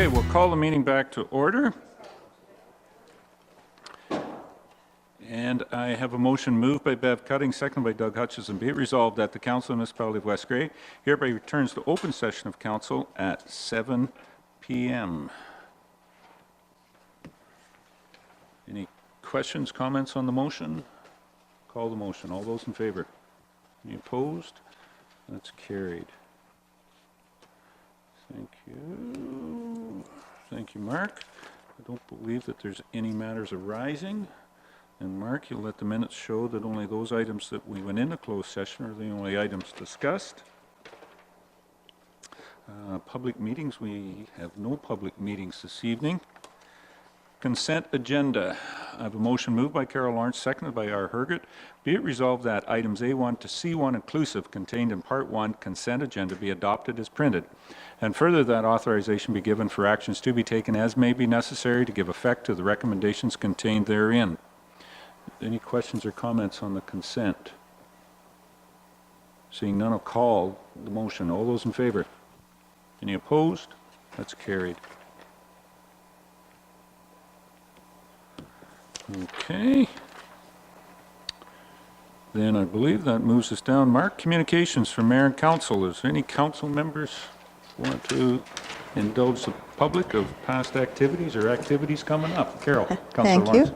Okay, we'll call the meeting back to order. And I have a motion moved by Bev Cutting, seconded by Doug Hutchison. Be it resolved that the Council of the Municipality of West Grey hereby returns to open session of Council at 7 p.m. Any questions, comments on the motion? Call the motion. All those in favor? Any opposed? That's carried. Thank you. Thank you, Mark. I don't believe that there's any matters arising. And Mark, you'll let the minutes show that only those items that we went into closed session are the only items discussed. Public meetings, we have no public meetings this evening. Consent agenda. I have a motion moved by Carol Lawrence, seconded by R. Herget. Be it resolved that items A1 to C1 inclusive contained in Part 1 consent agenda be adopted as printed, and further that authorization be given for actions to be taken as may be necessary to give effect to the recommendations contained therein. Any questions or comments on the consent? Seeing none, I'll call the motion. All those in favor? Any opposed? That's carried. Okay. Then I believe that moves us down. Mark, communications from Mayor and Council. Is there any council members who want to indulge the public of past activities or activities coming up? Carol, Councillor Lawrence.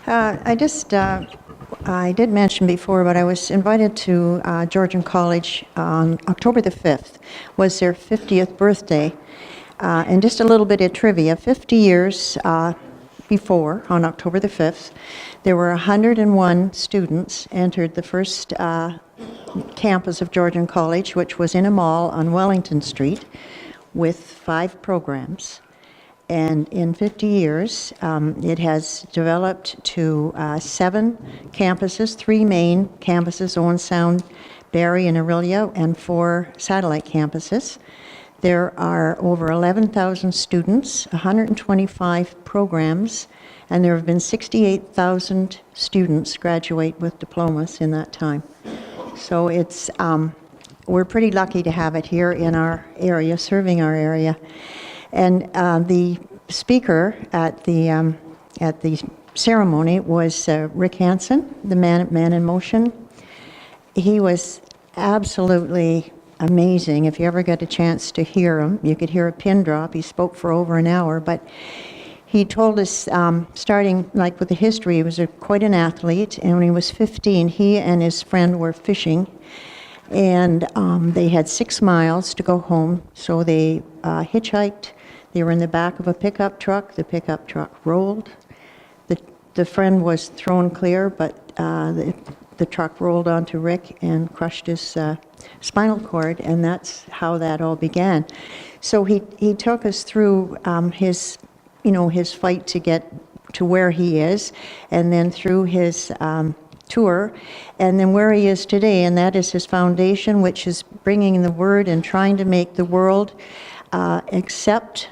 Thank you. I did mention before, but I was invited to Georgian College on October the 5th. Was their 50th birthday. And just a little bit of trivia. 50 years before, on October the 5th, there were 101 students entered the first campus of Georgian College, which was in a mall on Wellington Street with 5 programs. And in 50 years, it has developed to 7 campuses, 3 main campuses, Owen Sound, Barrie, and Orillia, and 4 satellite campuses. There are over 11,000 students, 125 programs, and there have been 68,000 students graduate with diplomas in that time. So it's we're pretty lucky to have it here in our area, serving our area. And the speaker at the ceremony was Rick Hansen, the man in motion. He was absolutely amazing. If you ever get a chance to hear him, you could hear a pin drop. He spoke for over an hour, but he told us, starting like with the history, he was quite an athlete, and when he was 15, he and his friend were fishing, and they had 6 miles to go home, so they hitchhiked. They were in the back of a pickup truck. The pickup truck rolled. The friend was thrown clear, but the truck rolled onto Rick and crushed his spinal cord, and that's how that all began. So he took us through his fight to get to where he is, and then through his tour, and then where he is today, and that is his foundation, which is bringing the word and trying to make the world accept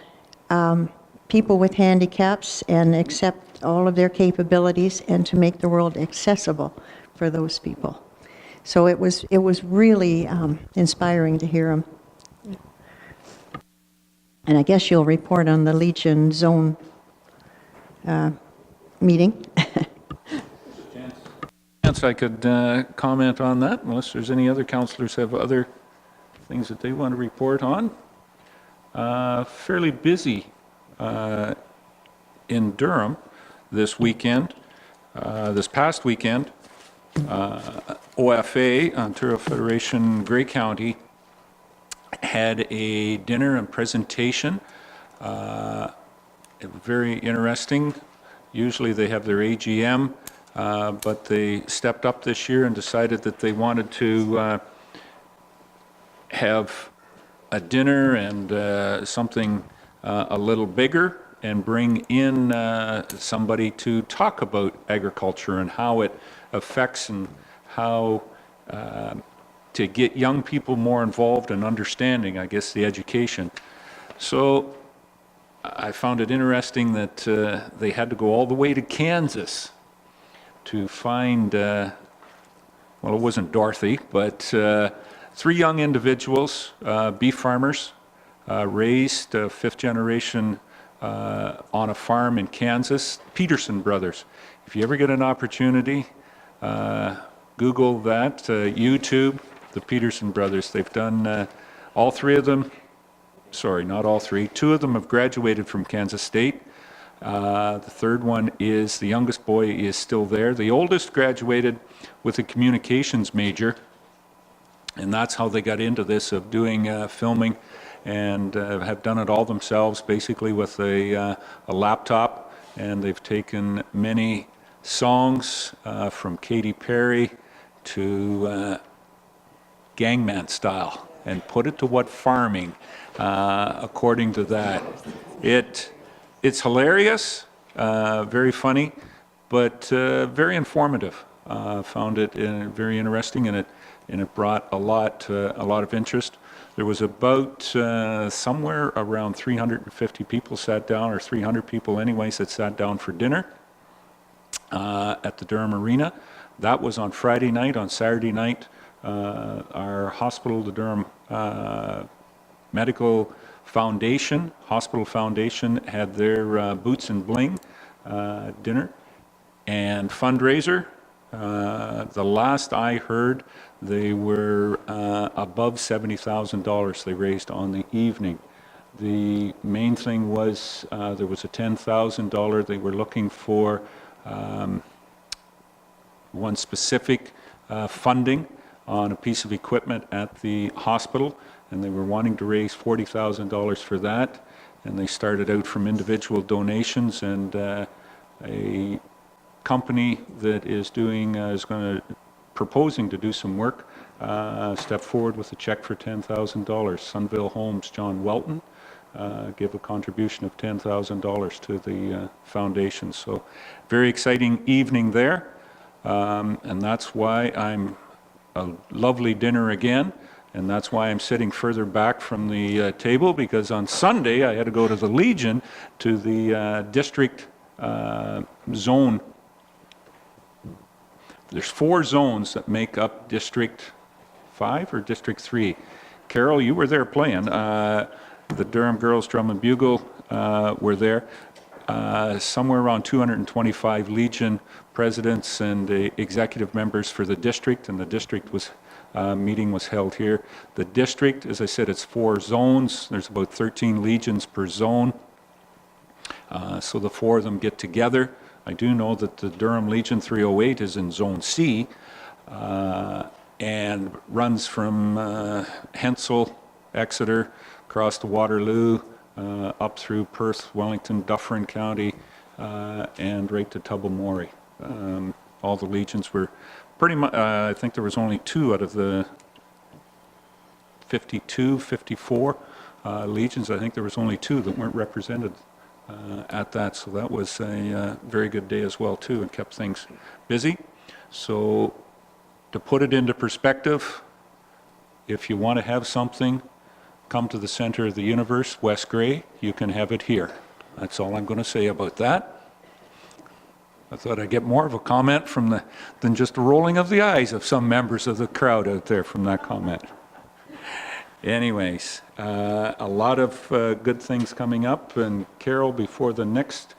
people with handicaps and accept all of their capabilities, and to make the world accessible for those people. So it was really inspiring to hear him. And I guess you'll report on the Legion Zone meeting. Chance I could comment on that, unless there's any other councillors have other things that they want to report on. Fairly busy in Durham this weekend, this past weekend. OFA, Ontario Federation Grey County, had a dinner and presentation. Very interesting. Usually they have their AGM, but they stepped up this year and decided that they wanted to have a dinner and something a little bigger, and bring in somebody to talk about agriculture and how it affects, and how to get young people more involved in understanding, I guess, the education. So I found it interesting that they had to go all the way to Kansas to find, well, it wasn't Dorothy, but 3 young individuals, beef farmers, raised, fifth generation on a farm in Kansas, Peterson brothers. If you ever get an opportunity, Google that, YouTube, the Peterson brothers. They've done all three of them, sorry, not all three, two of them have graduated from Kansas State. The third one is, the youngest boy is still there. The oldest graduated with a communications major, and that's how they got into this of doing filming, and have done it all themselves, basically with a laptop, and they've taken many songs from Katy Perry to Gangman Style and put it to what farming, according to that. It's hilarious, very funny, but very informative. Found it very interesting, and it brought a lot of interest. There was about somewhere around 350 people sat down, or 300 people anyways, that sat down for dinner at the Durham Arena. That was on Friday night. On Saturday night, our hospital, the Durham Medical Foundation, Hospital Foundation, had their Boots and Bling dinner and fundraiser. The last I heard, they were above $70,000 they raised on the evening. The main thing was there was a $10,000 they were looking for, one specific funding on a piece of equipment at the hospital, and they were wanting to raise $40,000 for that, and they started out from individual donations, and a company that is proposing to do some work stepped forward with a check for $10,000. Sunville Homes, John Welton, gave a contribution of $10,000 to the foundation. So very exciting evening there, and that's why I'm a lovely dinner again, and that's why I'm sitting further back from the table, because on Sunday I had to go to the Legion to the district zone. There's 4 zones that make up District 5 or District 3. Carol, you were there playing. The Durham Girls Drum and Bugle were there. Somewhere around 225 Legion presidents and executive members for the district, and the district meeting was held here. The district, as I said, it's 4 zones. There's about 13 legions per zone. So the 4 of them get together. I do know that the Durham Legion 308 is in Zone C and runs from Hensel, Exeter, across to Waterloo, up through Perth, Wellington, Dufferin County, and right to Tobermory. All the legions were pretty much, I think there was only 2 out of the 52, 54 legions. I think there was only 2 that weren't represented at that, so that was a very good day as well too, and kept things busy. So to put it into perspective, if you want to have something come to the center of the universe, West Grey, you can have it here. That's all I'm going to say about that. I thought I'd get more of a comment from than just a rolling of the eyes of some members of the crowd out there from that comment. Anyways, a lot of good things coming up. And Carol, before the next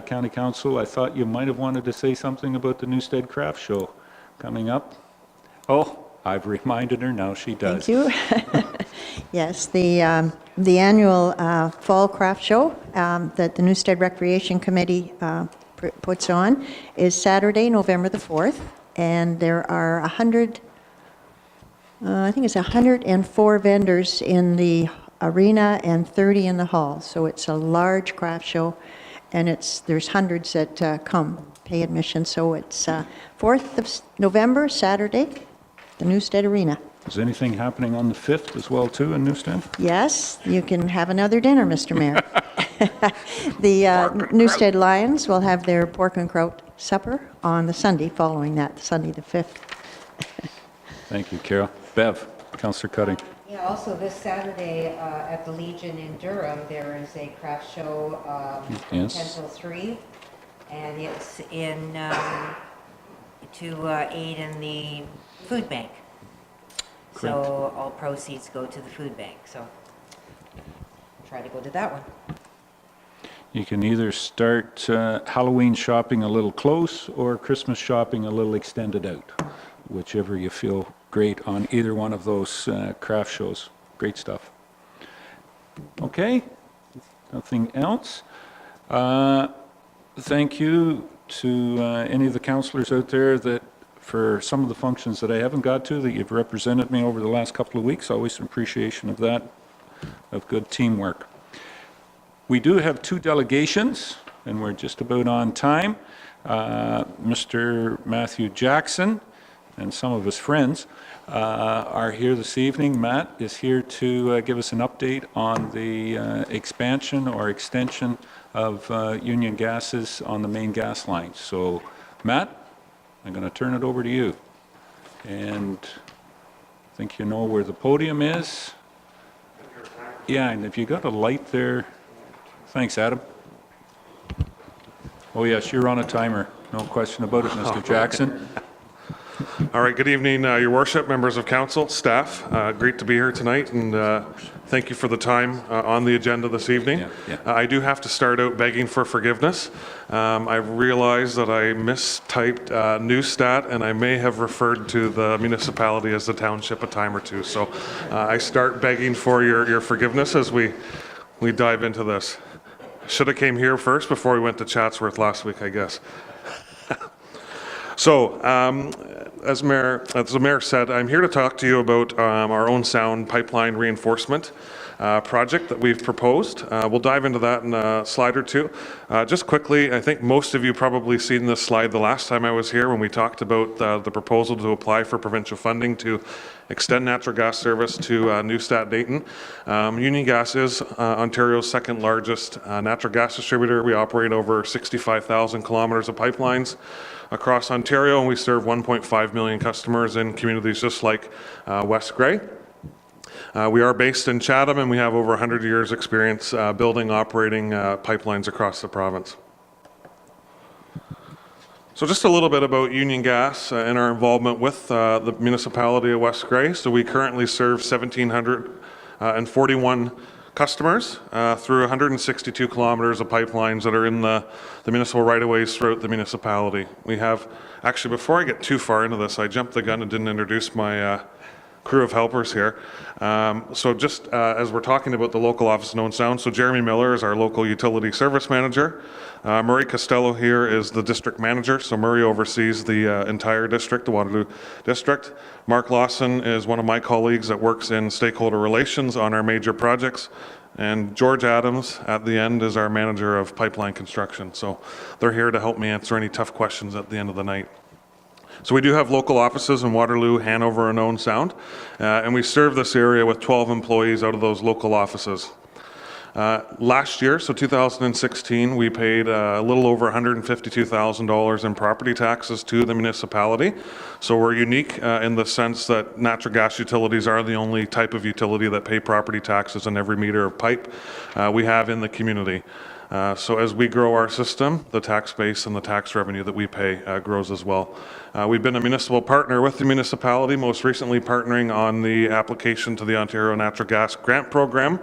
County Council, I thought you might have wanted to say something about the Newstead Craft Show coming up. Oh, I've reminded her, now she does. Thank you. Yes, the annual Fall Craft Show that the Newstead Recreation Committee puts on is Saturday, November the 4th, and there are 100, I think it's 104 vendors in the arena and 30 in the hall. So it's a large craft show, and there's hundreds that come, pay admission. So it's 4th of November, Saturday, the Newstead Arena. Is anything happening on the 5th as well too in Newstead? Yes, you can have another dinner, Mr. Mayor. The Newstead Lions will have their pork and kraut supper on the Sunday following that, Sunday the 5th. Thank you, Carol. Bev, Councillor Cutting. Yeah, also this Saturday at the Legion in Durham, there is a craft show from Yes. 10 till 3, and it's in to aid in the food bank. Correct. So all proceeds go to the food bank. So try to go to that one. You can either start Halloween shopping a little close or Christmas shopping a little extended out, whichever you feel great on either one of those craft shows. Great stuff. Okay, nothing else. Thank you to any of the councillors out there that for some of the functions that I haven't got to, that you've represented me over the last couple of weeks. Always an appreciation of that, of good teamwork. We do have 2 delegations, and we're just about on time. Mr. Matthew Jackson and some of his friends are here this evening. Matt is here to give us an update on the expansion or extension of Union Gases on the main gas lines. So, Matt, I'm going to turn it over to you. And I think you know where the podium is. Yeah, and if you got a light there. Thanks, Adam. Oh, yes, you're on a timer. No question about it, Mr. Jackson. All right, good evening, Your Worship, members of council, staff. Great to be here tonight, and thank you for the time on the agenda this evening. Yeah. I do have to start out begging for forgiveness. I realized that I mistyped Newstat, and I may have referred to the municipality as the township a time or two. So I start begging for your forgiveness as we dive into this. Should have came here first before we went to Chatsworth last week, I guess. So, as the mayor said, I'm here to talk to you about our own sound pipeline reinforcement project that we've proposed. We'll dive into that in a slide or two. Just quickly, I think most of you probably seen this slide the last time I was here when we talked about the proposal to apply for provincial funding to extend natural gas service to Newstat Dayton. Union Gas is Ontario's second largest natural gas distributor. We operate over 65,000 kilometers of pipelines across Ontario, and we serve 1.5 million customers in communities just like West Grey. We are based in Chatham, and we have over 100 years experience building, operating pipelines across the province. So just a little bit about Union Gas and our involvement with the municipality of West Grey. So we currently serve 1,741 customers through 162 kilometers of pipelines that are in the municipal right-of-ways throughout the municipality. We have, actually before I get too far into this, I jumped the gun and didn't introduce my crew of helpers here. So just as we're talking about the local office of Known Sound, so Jeremy Miller is our local utility service manager. Murray Costello here is the district manager, so Murray oversees the entire district, the Waterloo district. Mark Lawson is one of my colleagues that works in stakeholder relations on our major projects. And George Adams at the end is our manager of pipeline construction. So they're here to help me answer any tough questions at the end of the night. So we do have local offices in Waterloo, Hanover, and Owen Sound, and we serve this area with 12 employees out of those local offices. Last year, so 2016, we paid a little over $152,000 in property taxes to the municipality. So we're unique in the sense that natural gas utilities are the only type of utility that pay property taxes on every meter of pipe we have in the community. So as we grow our system, the tax base and the tax revenue that we pay grows as well. We've been a municipal partner with the municipality, most recently partnering on the application to the Ontario Natural Gas Grant Program.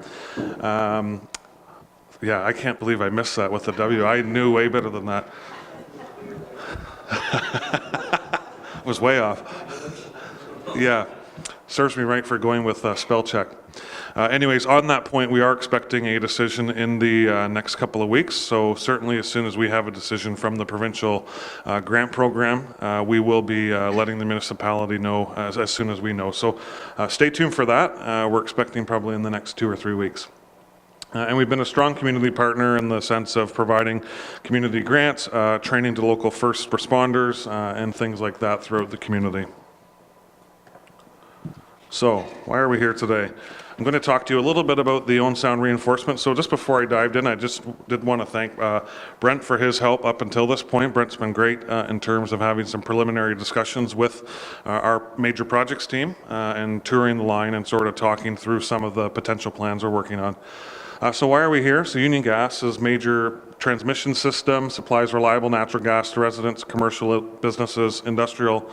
Yeah, I can't believe I missed that with the W. I knew way better than that. Was way off. Yeah, serves me right for going with spell check. Anyways, on that point, we are expecting a decision in the next couple of weeks. So certainly as soon as we have a decision from the provincial grant program, we will be letting the municipality know as soon as we know. So stay tuned for that. We're expecting probably in the next 2 or 3 weeks. And we've been a strong community partner in the sense of providing community grants, training to local first responders, and things like that throughout the community. So why are we here today? I'm going to talk to you a little bit about the Owen Sound reinforcement. So just before I dived in, I just did want to thank Brent for his help up until this point. Brent's been great in terms of having some preliminary discussions with our major projects team and touring the line and sort of talking through some of the potential plans we're working on. So why are we here? So Union Gas is major transmission system, supplies reliable natural gas to residents, commercial businesses, industrial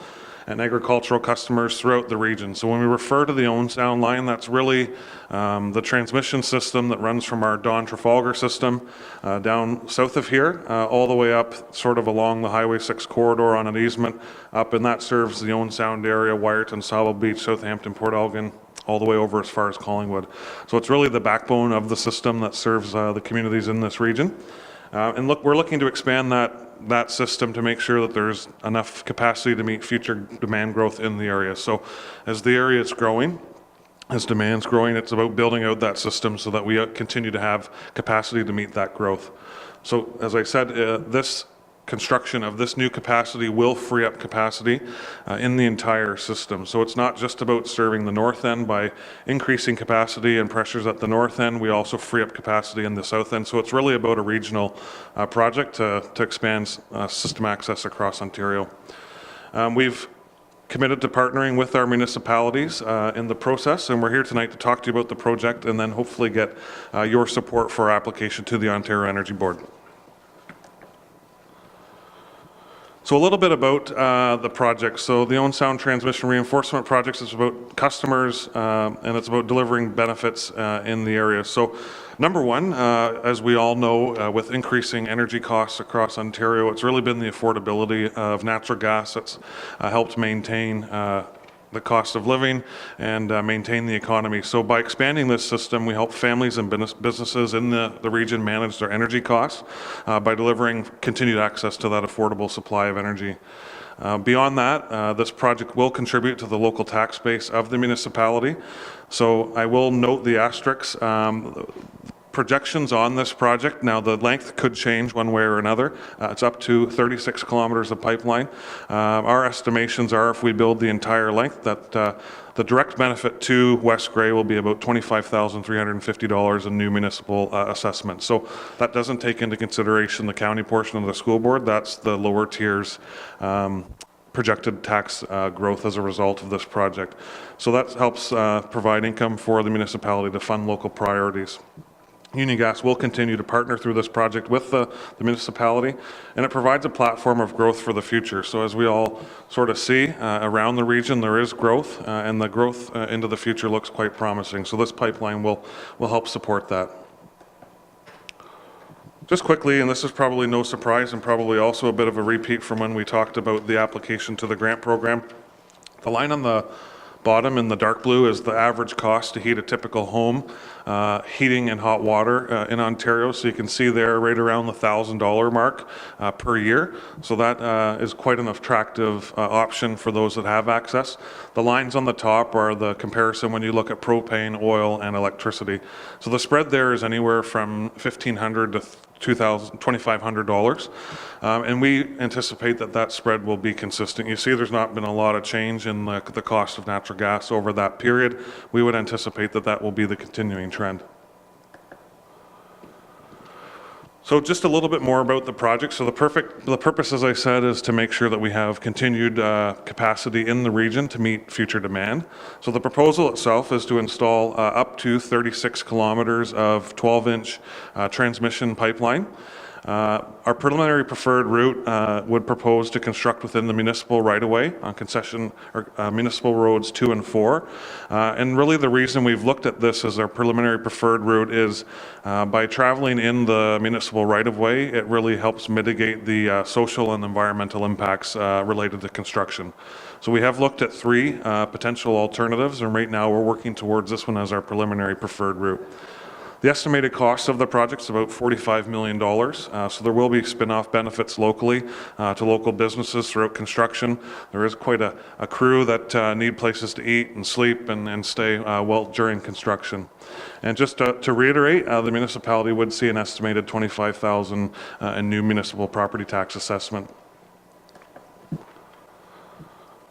and agricultural customers throughout the region. So when we refer to the Owen Sound line, that's really the transmission system that runs from our Don Trafalgar system down south of here, all the way up sort of along the Highway 6 corridor on an easement up, and that serves the Owen Sound area, Wyerton, Sawville Beach, Southampton, Port Elgin, all the way over as far as Collingwood. So it's really the backbone of the system that serves the communities in this region. And look, we're looking to expand that system to make sure that there's enough capacity to meet future demand growth in the area. So as the area is growing, as demand's growing, it's about building out that system so that we continue to have capacity to meet that growth. So as I said, this construction of this new capacity will free up capacity in the entire system. So it's not just about serving the north end by increasing capacity and pressures at the north end. We also free up capacity in the south end. So it's really about a regional project to expand system access across Ontario. We've committed to partnering with our municipalities in the process, and we're here tonight to talk to you about the project and then hopefully get your support for our application to the Ontario Energy Board. So a little bit about the project. So the Owen Sound Transmission Reinforcement Project is about customers and it's about delivering benefits in the area. So number one, as we all know, with increasing energy costs across Ontario, it's really been the affordability of natural gas that's helped maintain the cost of living and maintain the economy. So by expanding this system, we help families and businesses in the region manage their energy costs by delivering continued access to that affordable supply of energy. Beyond that, this project will contribute to the local tax base of the municipality. So I will note the asterisks. Projections on this project, now the length could change one way or another. It's up to 36 kilometers of pipeline. Our estimations are if we build the entire length that the direct benefit to West Grey will be about $25,350 in new municipal assessment. So that doesn't take into consideration the county portion of the school board. That's the lower tiers projected tax growth as a result of this project. So that helps provide income for the municipality to fund local priorities. Union Gas will continue to partner through this project with the municipality, and it provides a platform of growth for the future. So as we all sort of see around the region, there is growth, and the growth into the future looks quite promising. So this pipeline will help support that. Just quickly, and this is probably no surprise and probably also a bit of a repeat from when we talked about the application to the grant program, the line on the bottom in the dark blue is the average cost to heat a typical home, heating and hot water in Ontario. So you can see there right around the $1,000 mark per year. So that is quite an attractive option for those that have access. The lines on the top are the comparison when you look at propane, oil, and electricity. So the spread there is anywhere from $1,500 to $2,500, and we anticipate that spread will be consistent. You see there's not been a lot of change in the cost of natural gas over that period. We would anticipate that will be the continuing trend. So just a little bit more about the project. So the purpose, as I said, is to make sure that we have continued capacity in the region to meet future demand. So the proposal itself is to install up to 36 kilometers of 12-inch transmission pipeline. Our preliminary preferred route would propose to construct within the municipal right-of-way on concession or municipal roads 2 and 4. And really the reason we've looked at this as our preliminary preferred route is by traveling in the municipal right-of-way, it really helps mitigate the social and environmental impacts related to construction. So we have looked at 3 potential alternatives, and right now we're working towards this one as our preliminary preferred route. The estimated cost of the project is about $45 million, so there will be spin-off benefits locally to local businesses throughout construction. There is quite a crew that need places to eat and sleep and stay well during construction. And just to reiterate, the municipality would see an estimated $25,000 in new municipal property tax assessment.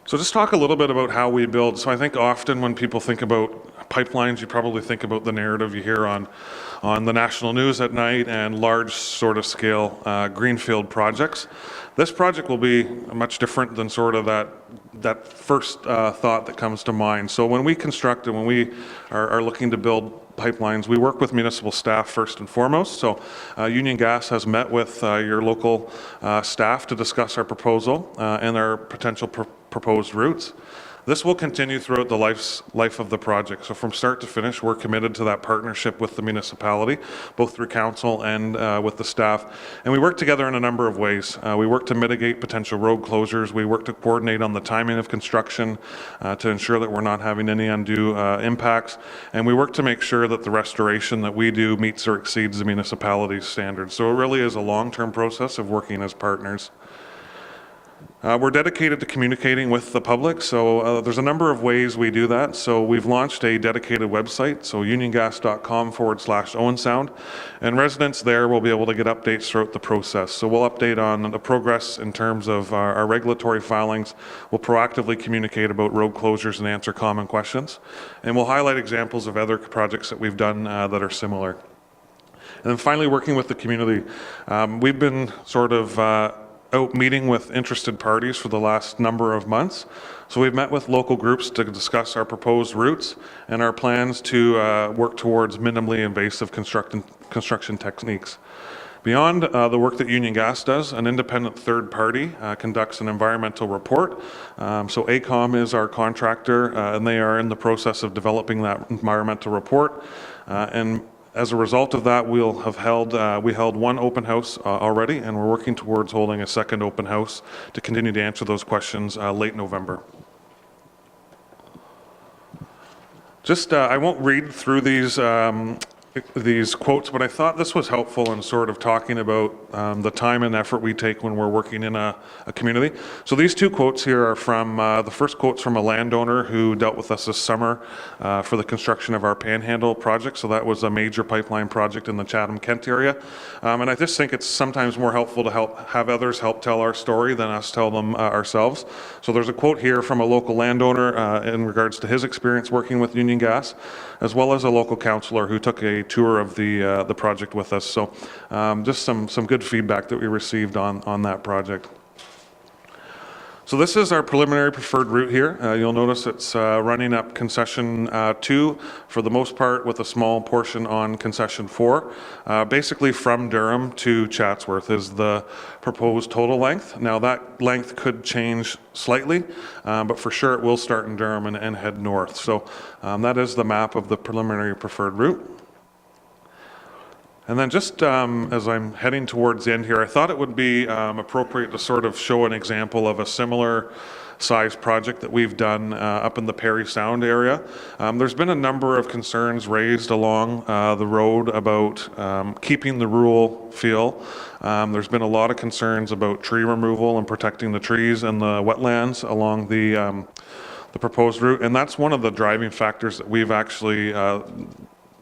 So just talk a little bit about how we build. So I think often when people think about pipelines, you probably think about the narrative you hear on the national news at night and large sort of scale greenfield projects. This project will be much different than sort of that first thought that comes to mind. So when we construct and when we are looking to build pipelines, we work with municipal staff first and foremost. So Union Gas has met with your local staff to discuss our proposal and our potential proposed routes. This will continue throughout the life of the project. So from start to finish, we're committed to that partnership with the municipality, both through council and with the staff. And we work together in a number of ways. We work to mitigate potential road closures. We work to coordinate on the timing of construction to ensure that we're not having any undue impacts. And we work to make sure that the restoration that we do meets or exceeds the municipality's standards. So it really is a long-term process of working as partners. We're dedicated to communicating with the public, so there's a number of ways we do that. So we've launched a dedicated website, so uniongas.com/Owensound, and residents there will be able to get updates throughout the process. So we'll update on the progress in terms of our regulatory filings. We'll proactively communicate about road closures and answer common questions, and we'll highlight examples of other projects that we've done that are similar. And then finally, working with the community. We've been sort of out meeting with interested parties for the last number of months. So we've met with local groups to discuss our proposed routes and our plans to work towards minimally invasive construction techniques. Beyond the work that Union Gas does, an independent third party conducts an environmental report. So AECOM is our contractor, and they are in the process of developing that environmental report. And as a result of that, we held one open house already, and we're working towards holding a second open house to continue to answer those questions late November. I won't read through these quotes, but I thought this was helpful in sort of talking about the time and effort we take when we're working in a community. So these two quotes here are from, the first quote's from a landowner who dealt with us this summer for the construction of our Panhandle project. So that was a major pipeline project in the Chatham-Kent area. And I just think it's sometimes more helpful to have others help tell our story than us tell them ourselves. So there's a quote here from a local landowner in regards to his experience working with Union Gas, as well as a local councillor who took a tour of the project with us. So just some good feedback that we received on that project. So this is our preliminary preferred route here. You'll notice it's running up concession 2 for the most part, with a small portion on concession 4. Basically from Durham to Chatsworth is the proposed total length. Now that length could change slightly, but for sure it will start in Durham and head north. So that is the map of the preliminary preferred route. And then just as I'm heading towards the end here, I thought it would be appropriate to sort of show an example of a similar size project that we've done up in the Parry Sound area. There's been a number of concerns raised along the road about keeping the rural feel. There's been a lot of concerns about tree removal and protecting the trees and the wetlands along the proposed route, and that's one of the driving factors that we've actually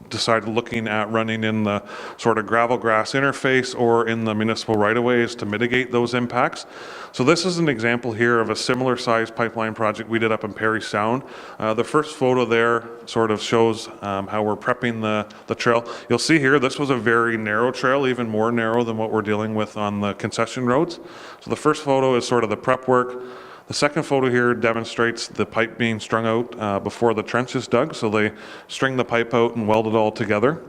decided looking at running in the sort of gravel grass interface or in the municipal right-of-ways to mitigate those impacts. So this is an example here of a similar size pipeline project we did up in Parry Sound. The first photo there sort of shows how we're prepping the trail. You'll see here this was a very narrow trail, even more narrow than what we're dealing with on the concession roads. So the first photo is sort of the prep work. The second photo here demonstrates the pipe being strung out before the trench is dug. So they string the pipe out and weld it all together.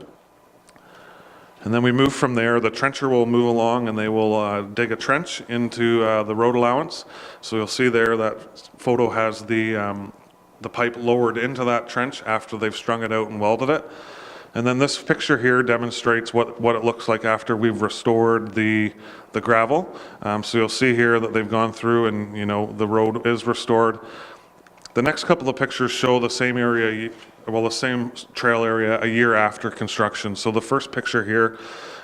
And then we move from there. The trencher will move along and they will dig a trench into the road allowance. So you'll see there that photo has the pipe lowered into that trench after they've strung it out and welded it. And then this picture here demonstrates what it looks like after we've restored the gravel. So you'll see here that they've gone through and, you know, the road is restored. The next couple of pictures show the same area, well, the same trail area a year after construction. So the first picture here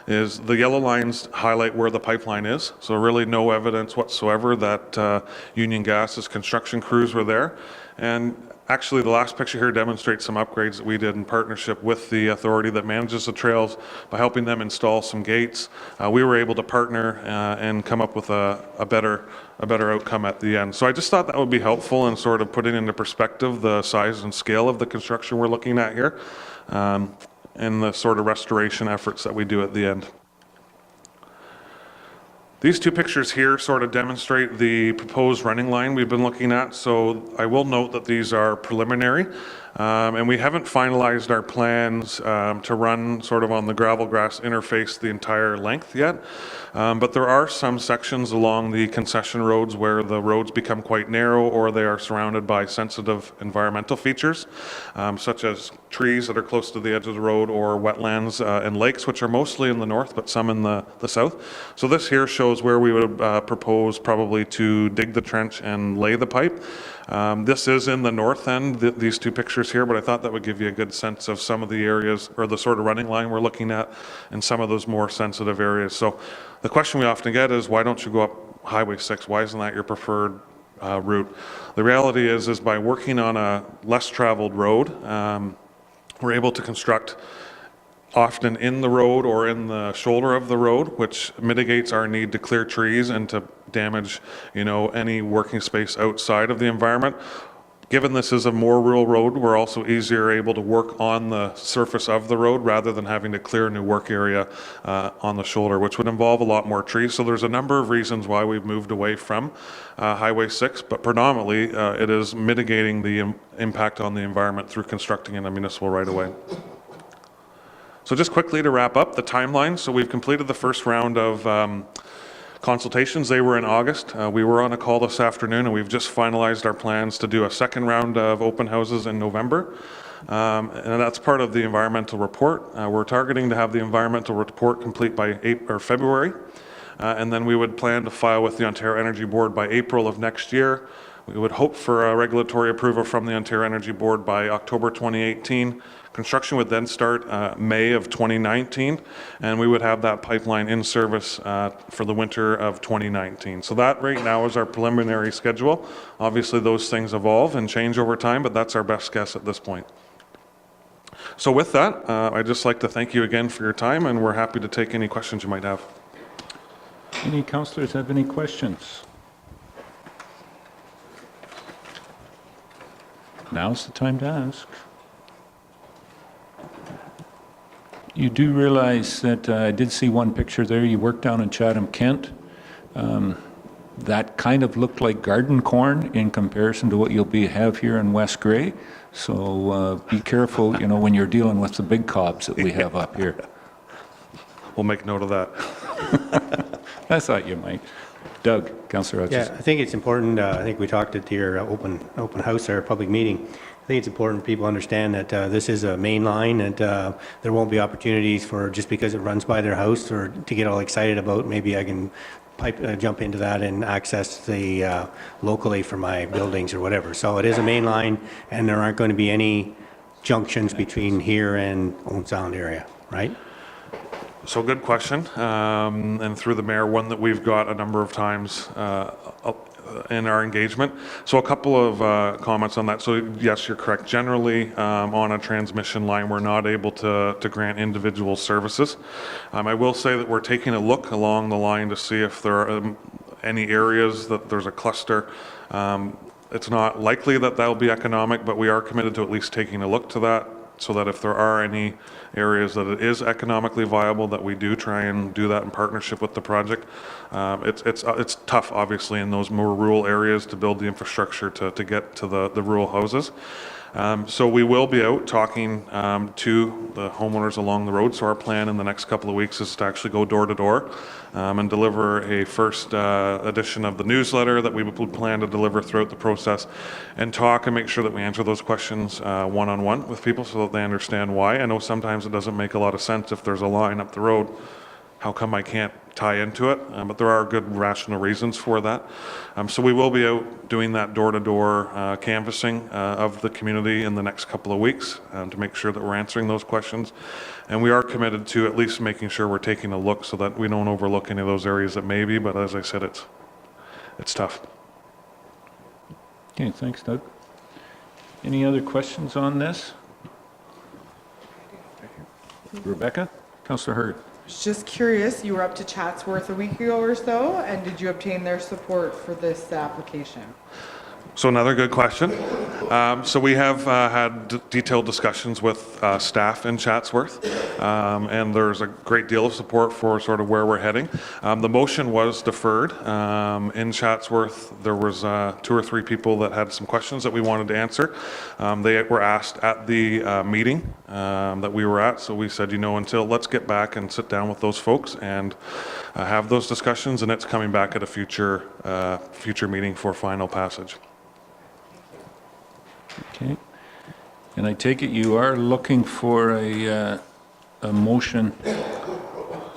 is the yellow lines highlight where the pipeline is. So really no evidence whatsoever that Union Gas's construction crews were there. And actually, the last picture here demonstrates some upgrades that we did in partnership with the authority that manages the trails by helping them install some gates. We were able to partner and come up with a better outcome at the end. So I just thought that would be helpful in sort of putting into perspective the size and scale of the construction we're looking at here and the sort of restoration efforts that we do at the end. These two pictures here sort of demonstrate the proposed running line we've been looking at. So I will note that these are preliminary. And we haven't finalized our plans to run sort of on the gravel grass interface the entire length yet. But there are some sections along the concession roads where the roads become quite narrow or they are surrounded by sensitive environmental features, such as trees that are close to the edge of the road or wetlands and lakes, which are mostly in the north, but some in the south. So this here shows where we would propose probably to dig the trench and lay the pipe. This is in the north end, these two pictures here, but I thought that would give you a good sense of some of the areas or the sort of running line we're looking at in some of those more sensitive areas. So the question we often get is, why don't you go up Highway 6? Why isn't that your preferred route? The reality is by working on a less traveled road, we're able to construct often in the road or in the shoulder of the road, which mitigates our need to clear trees and to damage, any working space outside of the environment. Given this is a more rural road, we're also easier able to work on the surface of the road rather than having to clear a new work area on the shoulder, which would involve a lot more trees. So there's a number of reasons why we've moved away from Highway 6, but predominantly it is mitigating the impact on the environment through constructing in a municipal right-of-way. So just quickly to wrap up the timeline. So we've completed the first round of consultations. They were in August. We were on a call this afternoon and we've just finalized our plans to do a second round of open houses in November. And that's part of the environmental report. We're targeting to have the environmental report complete by February. And then we would plan to file with the Ontario Energy Board by April of next year. We would hope for a regulatory approval from the Ontario Energy Board by October 2018. Construction would then start May of 2019, and we would have that pipeline in service for the winter of 2019. So that right now is our preliminary schedule. Obviously those things evolve and change over time, but that's our best guess at this point. So with that, I'd just like to thank you again for your time, and we're happy to take any questions you might have. Any councillors have any questions? Now's the time to ask. You do realize that I did see one picture there. You worked down in Chatham, Kent. That kind of looked like garden corn in comparison to what you'll have here in West Grey. So be careful, when you're dealing with the big cobs that we have up here. We'll make note of that. I thought you might. Doug, Councillor Hutchison. Yeah, I think it's important. I think we talked at your open house or public meeting. I think it's important people understand that this is a main line and there won't be opportunities for just because it runs by their house or to get all excited about. Maybe I can jump into that and access the locally for my buildings or whatever. So it is a main line, and there aren't going to be any junctions between here and Owen Sound area, right? So good question, and through the mayor, one that we've got a number of times in our engagement. So a couple of comments on that. So yes, you're correct. Generally, on a transmission line, we're not able to grant individual services. I will say that we're taking a look along the line to see if there are any areas that there's a cluster. It's not likely that that'll be economic, but we are committed to at least taking a look to that, so that if there are any areas that it is economically viable, that we do try and do that in partnership with the project. It's tough, obviously, in those more rural areas to build the infrastructure to get to the rural houses. So we will be out talking to the homeowners along the road. So our plan in the next couple of weeks is to actually go door to door and deliver a first edition of the newsletter that we would plan to deliver throughout the process, and talk and make sure that we answer those questions one-on-one with people so that they understand why. I know sometimes it doesn't make a lot of sense if there's a line up the road. How come I can't tie into it? But there are good rational reasons for that. So we will be out doing that door-to-door canvassing of the community in the next couple of weeks to make sure that we're answering those questions. And we are committed to at least making sure we're taking a look so that we don't overlook any of those areas that may be, but as I said, it's tough. Okay, thanks, Doug. Any other questions on this? Rebecca? Councillor Hurd. Just curious, you were up to Chatsworth a week ago or so, and did you obtain their support for this application? So another good question. So we have had detailed discussions with staff in Chatsworth, and there's a great deal of support for sort of where we're heading. The motion was deferred. In Chatsworth, there was 2 or 3 people that had some questions that we wanted to answer. They were asked at the meeting that we were at, so we said, you know, let's get back and sit down with those folks and have those discussions, and it's coming back at a future meeting for final passage. Okay. And I take it you are looking for a motion,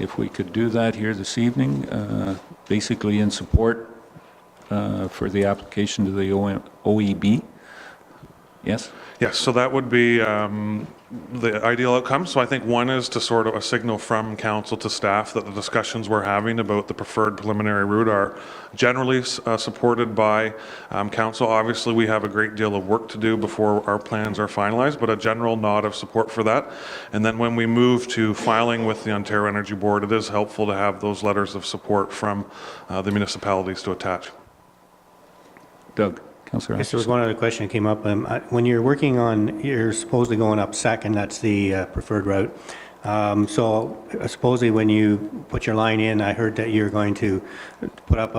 if we could do that here this evening, basically in support for the application to the OEB? Yes? Yes, so that would be the ideal outcome. So I think one is to sort of a signal from council to staff that the discussions we're having about the preferred preliminary route are generally supported by council. Obviously, we have a great deal of work to do before our plans are finalized, but a general nod of support for that. And then when we move to filing with the Ontario Energy Board, it is helpful to have those letters of support from the municipalities to attach. Doug? Councillor Yes, there was one other question that came up. When you're working on, you're supposedly going up second, that's the preferred route. So supposedly when you put your line in, I heard that you're going to put up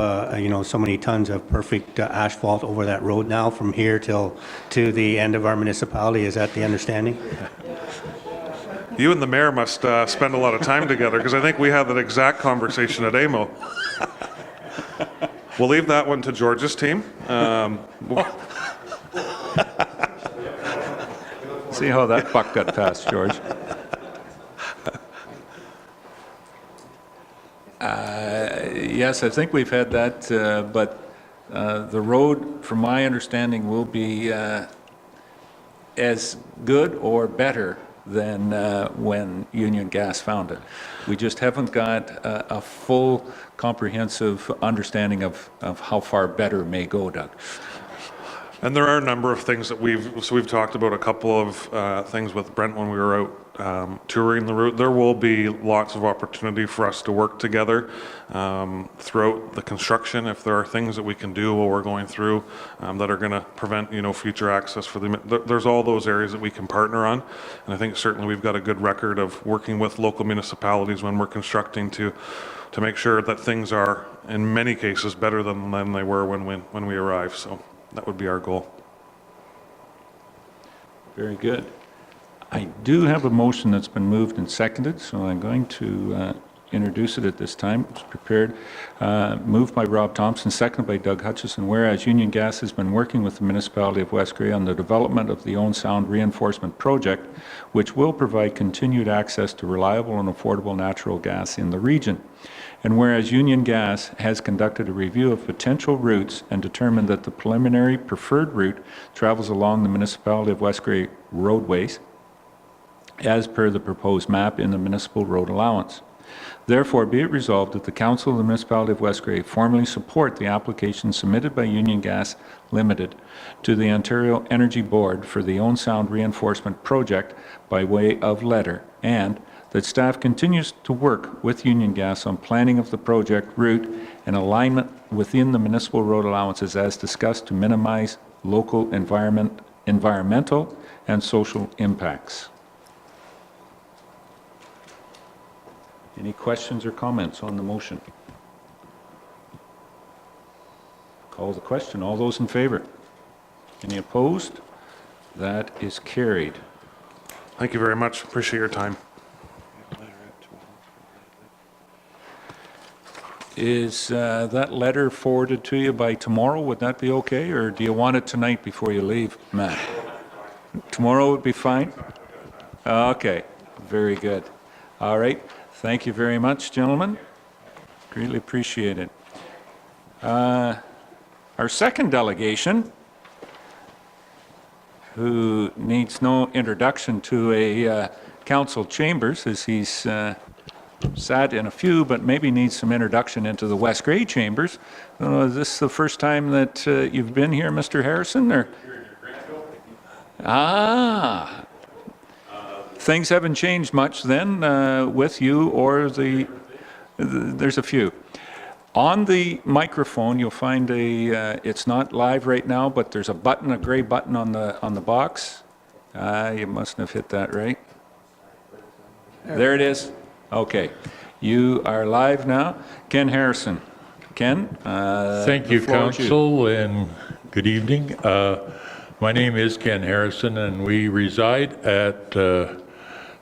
so many tons of perfect asphalt over that road now from here to the end of our municipality. Is that the understanding? You and the mayor must spend a lot of time together, because I think we had that exact conversation at AMO. We'll leave that one to George's team. See how that buck got passed, George. Yes, I think we've had that, but the road, from my understanding, will be as good or better than when Union Gas found it. We just haven't got a full, comprehensive understanding of how far better may go, Doug. And there are a number of things that we've talked about a couple of things with Brent when we were out touring the route. There will be lots of opportunity for us to work together throughout the construction. If there are things that we can do while we're going through that are going to prevent, future access for there's all those areas that we can partner on. And I think certainly we've got a good record of working with local municipalities when we're constructing to make sure that things are, in many cases, better than they were when we arrived. So that would be our goal. Very good. I do have a motion that's been moved and seconded, so I'm going to introduce it at this time. It's prepared. Moved by Rob Thompson, seconded by Doug Hutchison. Whereas Union Gas has been working with the Municipality of West Grey on the development of the Owen Sound Reinforcement Project, which will provide continued access to reliable and affordable natural gas in the region. And whereas Union Gas has conducted a review of potential routes and determined that the preliminary preferred route travels along the Municipality of West Grey roadways, as per the proposed map in the municipal road allowance. Therefore, be it resolved that the Council of the Municipality of West Grey formally support the application submitted by Union Gas Limited to the Ontario Energy Board for the Owen Sound Reinforcement Project by way of letter, and that staff continues to work with Union Gas on planning of the project route and alignment within the municipal road allowances as discussed to minimize local environmental and social impacts. Any questions or comments on the motion? Call the question. All those in favor? Any opposed? That is carried. Thank you very much. Appreciate your time. Is that letter forwarded to you by tomorrow? Would that be okay? Or do you want it tonight before you leave, Matt? Tomorrow would be fine? Okay, very good. All right, thank you very much, gentlemen. Greatly appreciate it. Our second delegation, who needs no introduction to a council chambers, as he's sat in a few, but maybe needs some introduction into the West Grey chambers. Is this the first time that you've been here, Mr. Harrison? Or? Ah, things haven't changed much then with you or there's a few. On the microphone, you'll find it's not live right now, but there's a button, a gray button on the box. You mustn't have hit that right. There it is. Okay. You are live now. Ken Harrison. Ken? Thank you, Council, and good evening. My name is Ken Harrison, and we reside at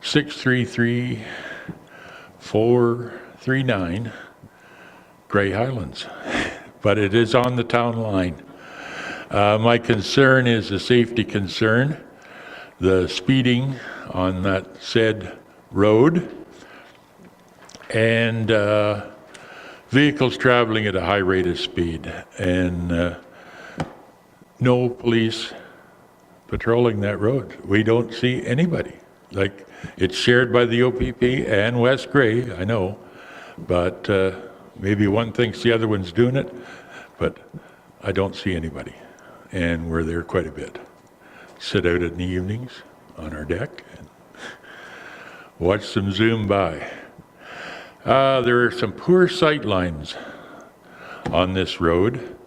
633-439 Grey Highlands, but it is on the town line. My concern is a safety concern. The speeding on that said road and vehicles traveling at a high rate of speed, and no police patrolling that road. We don't see anybody. Like, it's shared by the OPP and West Grey, I know, but maybe one thinks the other one's doing it, but I don't see anybody. And we're there quite a bit. Sit out in the evenings on our deck and watch them zoom by. There are some poor sight lines on this road,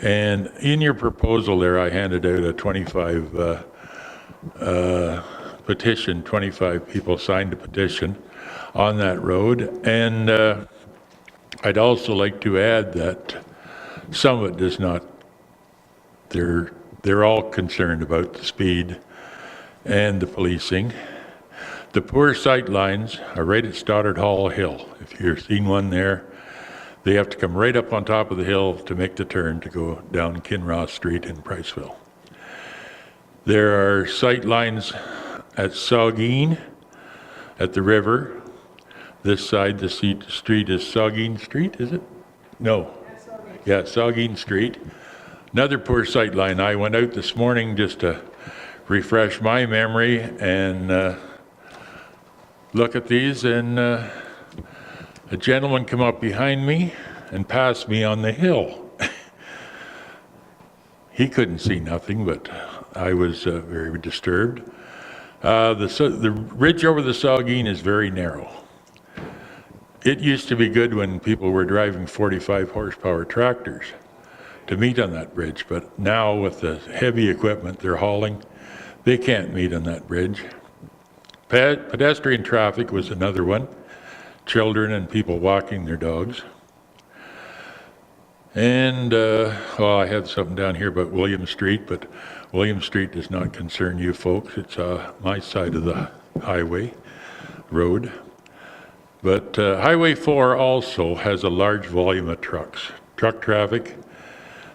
and in your proposal there I handed out a 25 petition, 25 people signed a petition on that road, and I'd also like to add that some of it does not, they're all concerned about the speed and the policing. The poor sight lines are right at Stoddard Hall Hill. If you've seen one there, they have to come right up on top of the hill to make the turn to go down Kinross Street in Priceville. There are sight lines at Saugeen, at the river. This side, the street is Saugeen Street, is it? No. Yeah, Saugeen Street. Another poor sight line. I went out this morning just to refresh my memory and look at these, and a gentleman come up behind me and passed me on the hill. He couldn't see nothing, but I was very disturbed. The ridge over the Saugeen is very narrow. It used to be good when people were driving 45 horsepower tractors to meet on that bridge, but now with the heavy equipment they're hauling, they can't meet on that bridge. Pedestrian traffic was another one. Children and people walking their dogs. And, I had something down here about William Street, but William Street does not concern you folks. It's my side of the highway road. But Highway 4 also has a large volume of trucks. Truck traffic.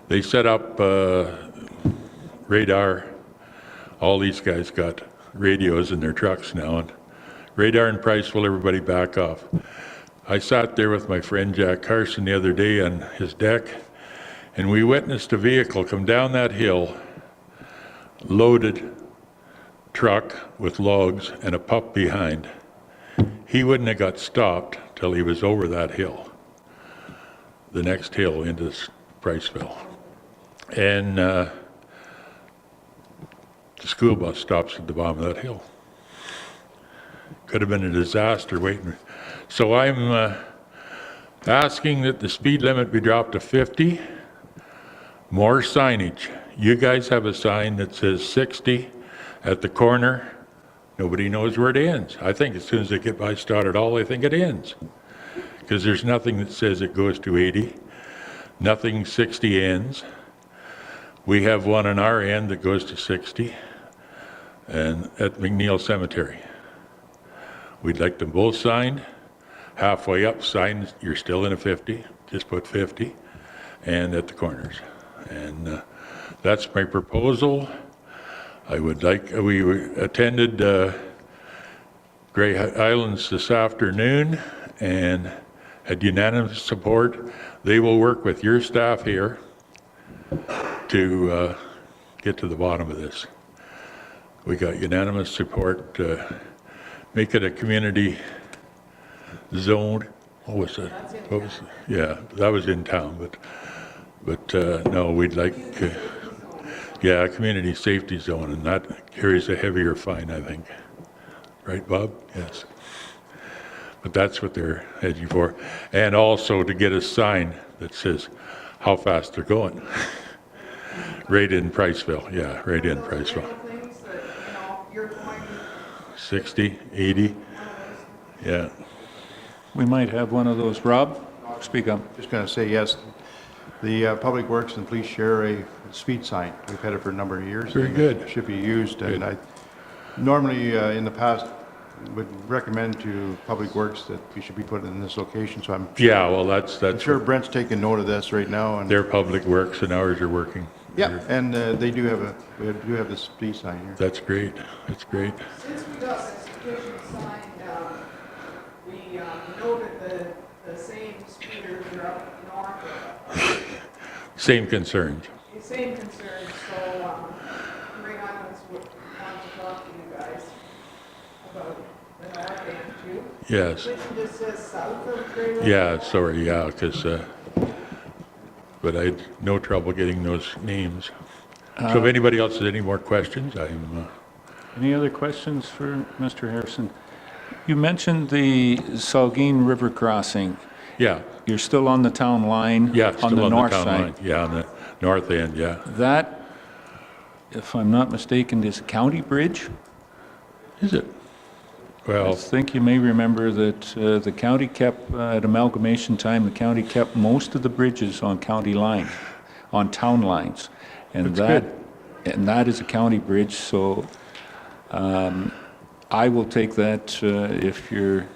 They set up radar. All these guys got radios in their trucks now, and radar and Priceville, everybody back off. I sat there with my friend Jack Carson the other day on his deck, and we witnessed a vehicle come down that hill, loaded truck with logs and a pup behind. He wouldn't have got stopped till he was over that hill, the next hill into Priceville. And the school bus stops at the bottom of that hill. Could have been a disaster waiting. So I'm asking that the speed limit be dropped to 50. More signage. You guys have a sign that says 60 at the corner. Nobody knows where it ends. I think as soon as they get by Stoddard Hall, they think it ends. Because there's nothing that says it goes to 80. Nothing 60 ends. We have one on our end that goes to 60, and at McNeil Cemetery. We'd like them both signed. Halfway up, signed, you're still in a 50, just put 50, and at the corners. And that's my proposal. I would like, we attended Grey Islands this afternoon and had unanimous support. They will work with your staff here to get to the bottom of this. We got unanimous support. Make it a community zone. What was that? What was? Yeah, that was in town, but no, we'd like, a community safety zone, and that carries a heavier fine, I think. Right, Bob? Yes. But that's what they're hedging for. And also to get a sign that says how fast they're going. Right in Priceville, yeah, right in Priceville. Things that, you know, you're going 60, 80, yeah. We might have one of those. Rob, speak up. Just going to say yes. The Public Works and Police share a speed sign. We've had it for a number of years. Very and good. It should be used. Good. And I normally, in the past, would recommend to Public Works that we should be put in this location. So I'm Yeah, well, that's sure Brent's taking note of this right now. And their public works and ours are working. yeah, and they do have the speed sign here. That's great, that's great. Since we got this petition signed, we noted the same speeders are up north. Same concerns. The same concerns, so Grey Islands would want to talk to you guys about the north end too. Yes, Which just says south of Grey Islands. yeah, sorry, yeah, because, but I had no trouble getting those names. So if anybody else has any more questions, I'm, Any other questions for Mr. Harrison? You mentioned the Saugeen River crossing. yeah, You're still on the town line? yeah, On still the on the north town side? line. Yeah, on the north end, yeah. That, if I'm not mistaken, is a county bridge? Is it? I Well, think you may remember that the county kept, at amalgamation time, the county kept most of the bridges on county line, on town lines. And That's that is a county bridge, so I will take that if your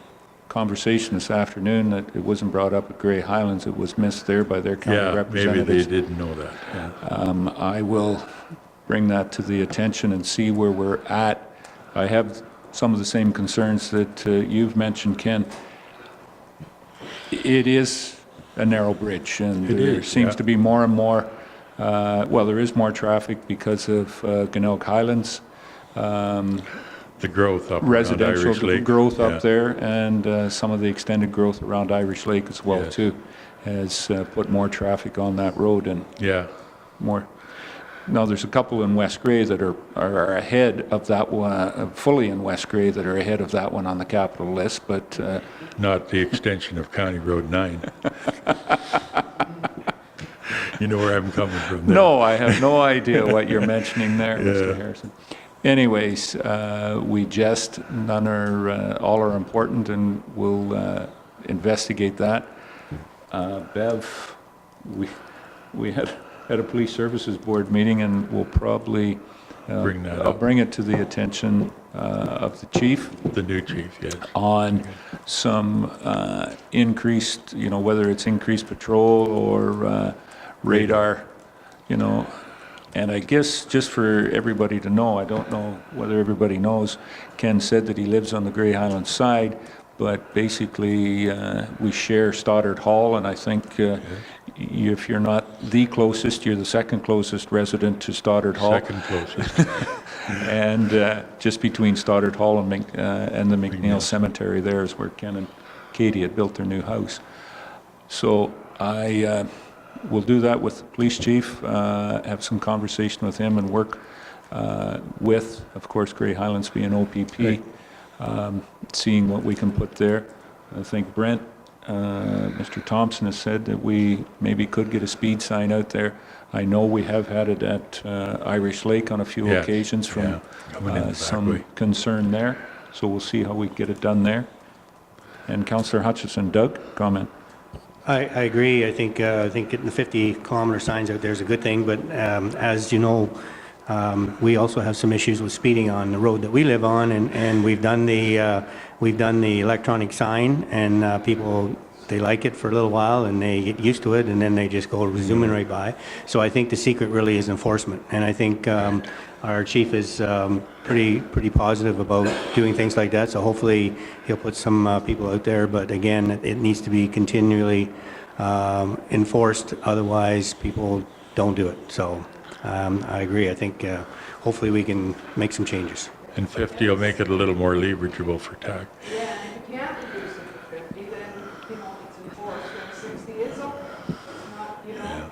conversation this afternoon, that it wasn't brought up at Grey Highlands, it was missed there by their county yeah, maybe they representatives. didn't know that, yeah. I will bring that to the attention and see where we're at. I have some of the same concerns that you've mentioned, Ken. It is a narrow bridge, and It there is, seems yeah. to be more and more, well, there is more traffic because of Ganelk Highlands, The growth up around residential Irish Lake. growth yeah. up there, and some of the extended growth around Irish Lake as well, Yes. too, has put more traffic on that road and Yeah, more. Now, there's a couple in West Grey that are ahead of that one, fully in West Grey, that are ahead of that one on the capital list, but not the extension of County Road 9. You know where I'm coming from there. no, I have no idea what you're mentioning there, Mr. Harrison. Anyways, we jest, none are, all are important, and we'll investigate that. Bev, we had a police services board meeting, and we'll probably Bring that I'll up. bring it to the attention of the chief The new chief, yes. on some increased, whether it's increased patrol or radar, and I guess just for everybody to know, I don't know whether everybody knows, Ken said that he lives on the Grey Highlands side, but basically we share Stoddard Hall, and I think if you're not the closest, you're the second closest resident to Stoddard Hall. Second closest. And just between Stoddard Hall and the McNeil Cemetery, there is where Ken and Katie had built their new house. So I will do that with the police chief, have some conversation with him, and work with, of course, Grey Highlands being OPP, seeing what we can put there. I think Brent, Mr. Thompson has said that we maybe could get a speed sign out there. I know we have had it at Irish Lake on a few Yes, occasions from yeah, coming in the back some way. concern there. So we'll see how we get it done there. And Councillor Hutchison, Doug, comment? I agree. I think getting the 50-kilometer signs out there is a good thing, but as you know, we also have some issues with speeding on the road that we live on, and we've done the electronic sign, and people, they like it for a little while, and they get used to it, and then they just go zooming right by. So I think the secret really is enforcement, and I think our chief is pretty positive about doing things like that. So hopefully he'll put some people out there, but again, it needs to be continually enforced. Otherwise, people don't do it. So I agree. I think hopefully we can make some changes. And 50 will make it a little more leverageable for TAC. Yeah, and if you can't reduce it to 50, then, it's enforced, and 60 is okay. It's not,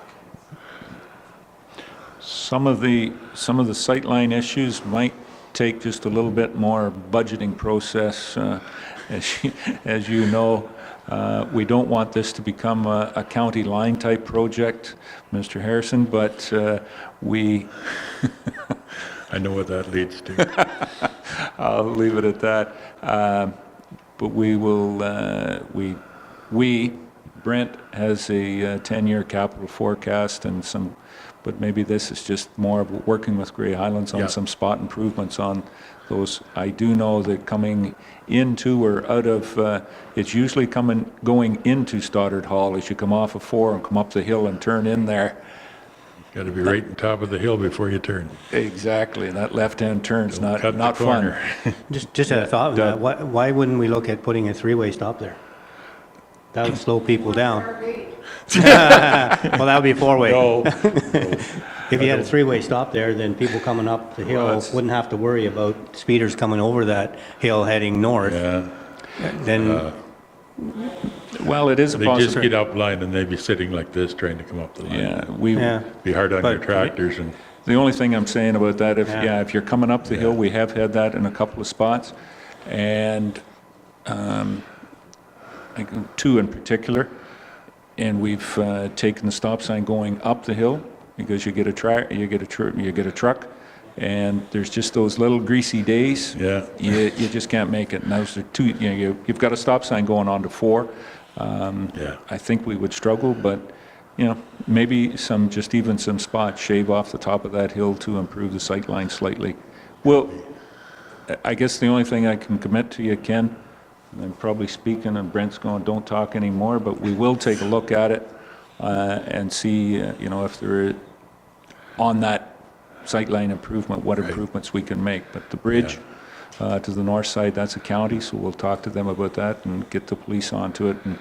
Some of the sightline issues might take just a little bit more budgeting process. As you know, we don't want this to become a county line type project, Mr. Harrison, but we... I know what that leads to. I'll leave it at that. But we will, Brent has a 10-year capital forecast and some, but maybe this is just more of working with Grey Highlands on Yeah. some spot improvements on those. I do know that coming into or out of, it's usually going into Stoddard Hall as you come off of 4 and come up the hill and turn in there. Got to be right on top of the hill before you turn. Exactly, and that left-hand turn's Don't cut not the fun. corner. Just had a thought on that. Why wouldn't we look at putting a three-way stop there? That would slow people down. Well, that would be four-way. No, If you had a three-way stop there, then people coming up the hill wouldn't have to worry about speeders coming over that hill heading north. yeah. Then, Well, it is a They just possibility. get up line and they'd be sitting like this trying to come up the line. Yeah, Be hard on your But- tractors and, the only thing I'm saying about that, if you're coming up the hill, Yeah. we have had that in a couple of spots, and I think 2 in particular, and we've taken the stop sign going up the hill because you get a truck, and there's just those little greasy days. Yeah. You just can't make it. And those are 2. You've got a stop sign going on to 4. yeah. I think we would struggle, but, maybe just even some spots, shave off the top of that hill to improve the sight line slightly. Well, I guess the only thing I can commit to you, Ken, and I'm probably speaking and Brent's going, don't talk anymore, but we will take a look at it and see, if there, on that sight line improvement, what improvements we can make. But the bridge to the north side, that's a county, so we'll talk to them about that and get the police onto it and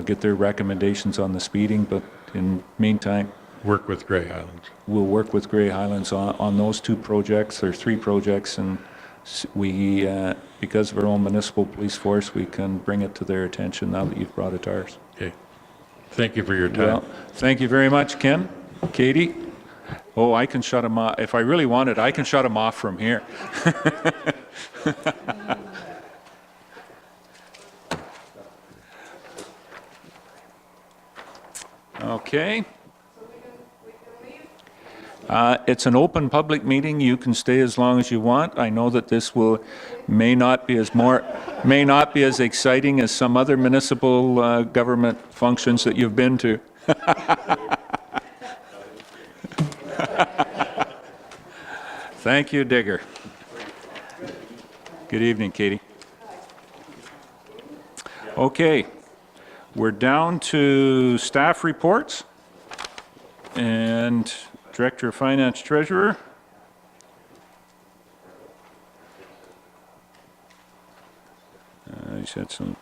get their recommendations on the speeding. But in the meantime, Work with Grey Highlands. we'll work with Grey Highlands on those 2 projects, or 3 projects, and we, because of our own municipal police force, we can bring it to their attention now that you've brought it to ours. Okay. Thank you for your time. Well, thank you very much, Ken. Katie? Oh, I can shut him off. If I really wanted, I can shut him off from here. Okay. It's an open public meeting. You can stay as long as you want. I know that this may not be as exciting as some other municipal government functions that you've been to. Thank you, Digger. Good evening, Katie. Okay, we're down to staff reports and Director of Finance Treasurer. He's had some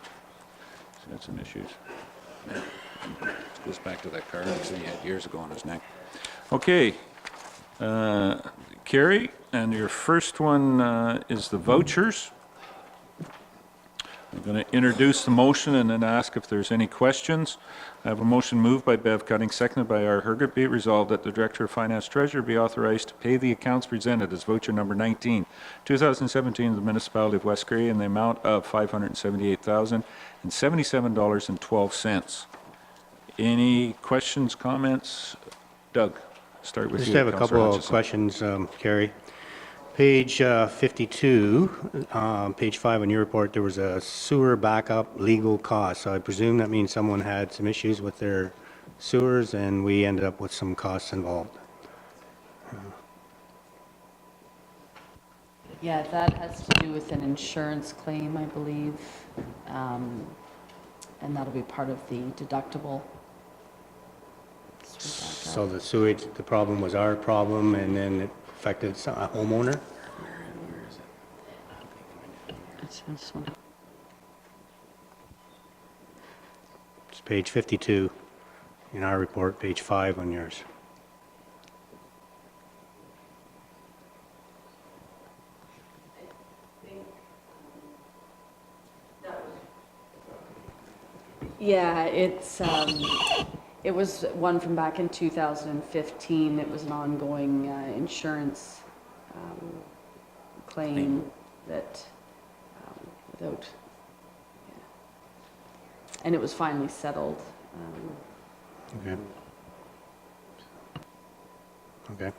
issues. Goes back to that card he had years ago on his neck. Okay, Carrie, and your first one is the vouchers. I'm going to introduce the motion and then ask if there's any questions. I have a motion moved by Bev Cutting, seconded by R. Herget. Be it resolved that the Director of Finance Treasurer be authorized to pay the accounts presented as voucher number 19, 2017 to the Municipality of West Grey in the amount of $578,077.12. Any questions, comments? Doug, start with you. just have a Councillor couple of Hutchison. questions, Carrie. Page 52, page 5 on your report, there was a sewer backup legal cost. So I presume that means someone had some issues with their sewers and we ended up with some costs involved. Yeah, that has to do with an insurance claim, I believe, and that'll be part of the deductible. So the sewage, the problem was our problem and then it affected a homeowner? It's page 52 in our report, page 5 on yours. Yeah, it was one from back in 2015. It was an ongoing insurance claim that, without, yeah. And it was finally settled. Okay. Okay,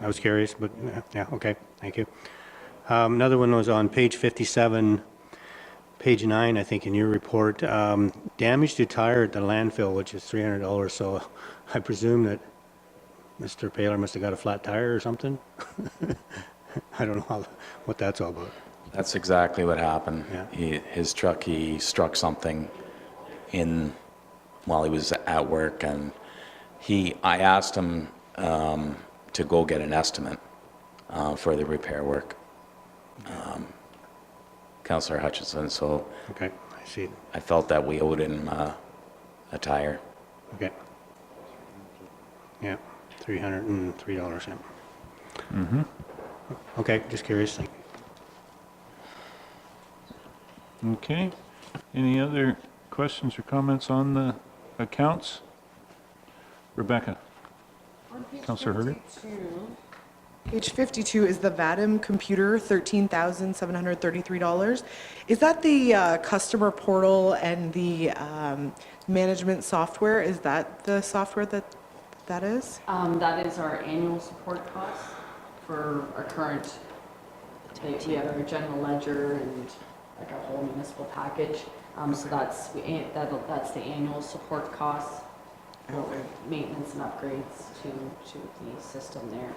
I was curious, but yeah, okay, thank you. Another one was on page 57, page 9, I think, in your report. Damage to tire at the landfill, which is $300, so I presume that Mr. Paler must have got a flat tire or something? I don't know what that's all about. That's exactly what happened. Yeah. His truck, he struck something in while he was at work, and I asked him to go get an estimate for the repair work. Councillor Hutchinson, so Okay, I see. I felt that we owed him a tire. Okay. Yeah, $303, yeah. Okay, just curious. Thank you. Okay. Any other questions or comments on the accounts? Rebecca? On page Councillor Herder? 52, Page 52 is the Vadim computer, $13,733. Is that the customer portal and the management software? Is that the software that is? That is our annual support costs for our current, we have our general ledger and like our whole municipal package. So that's the annual support costs for maintenance and upgrades to the system there.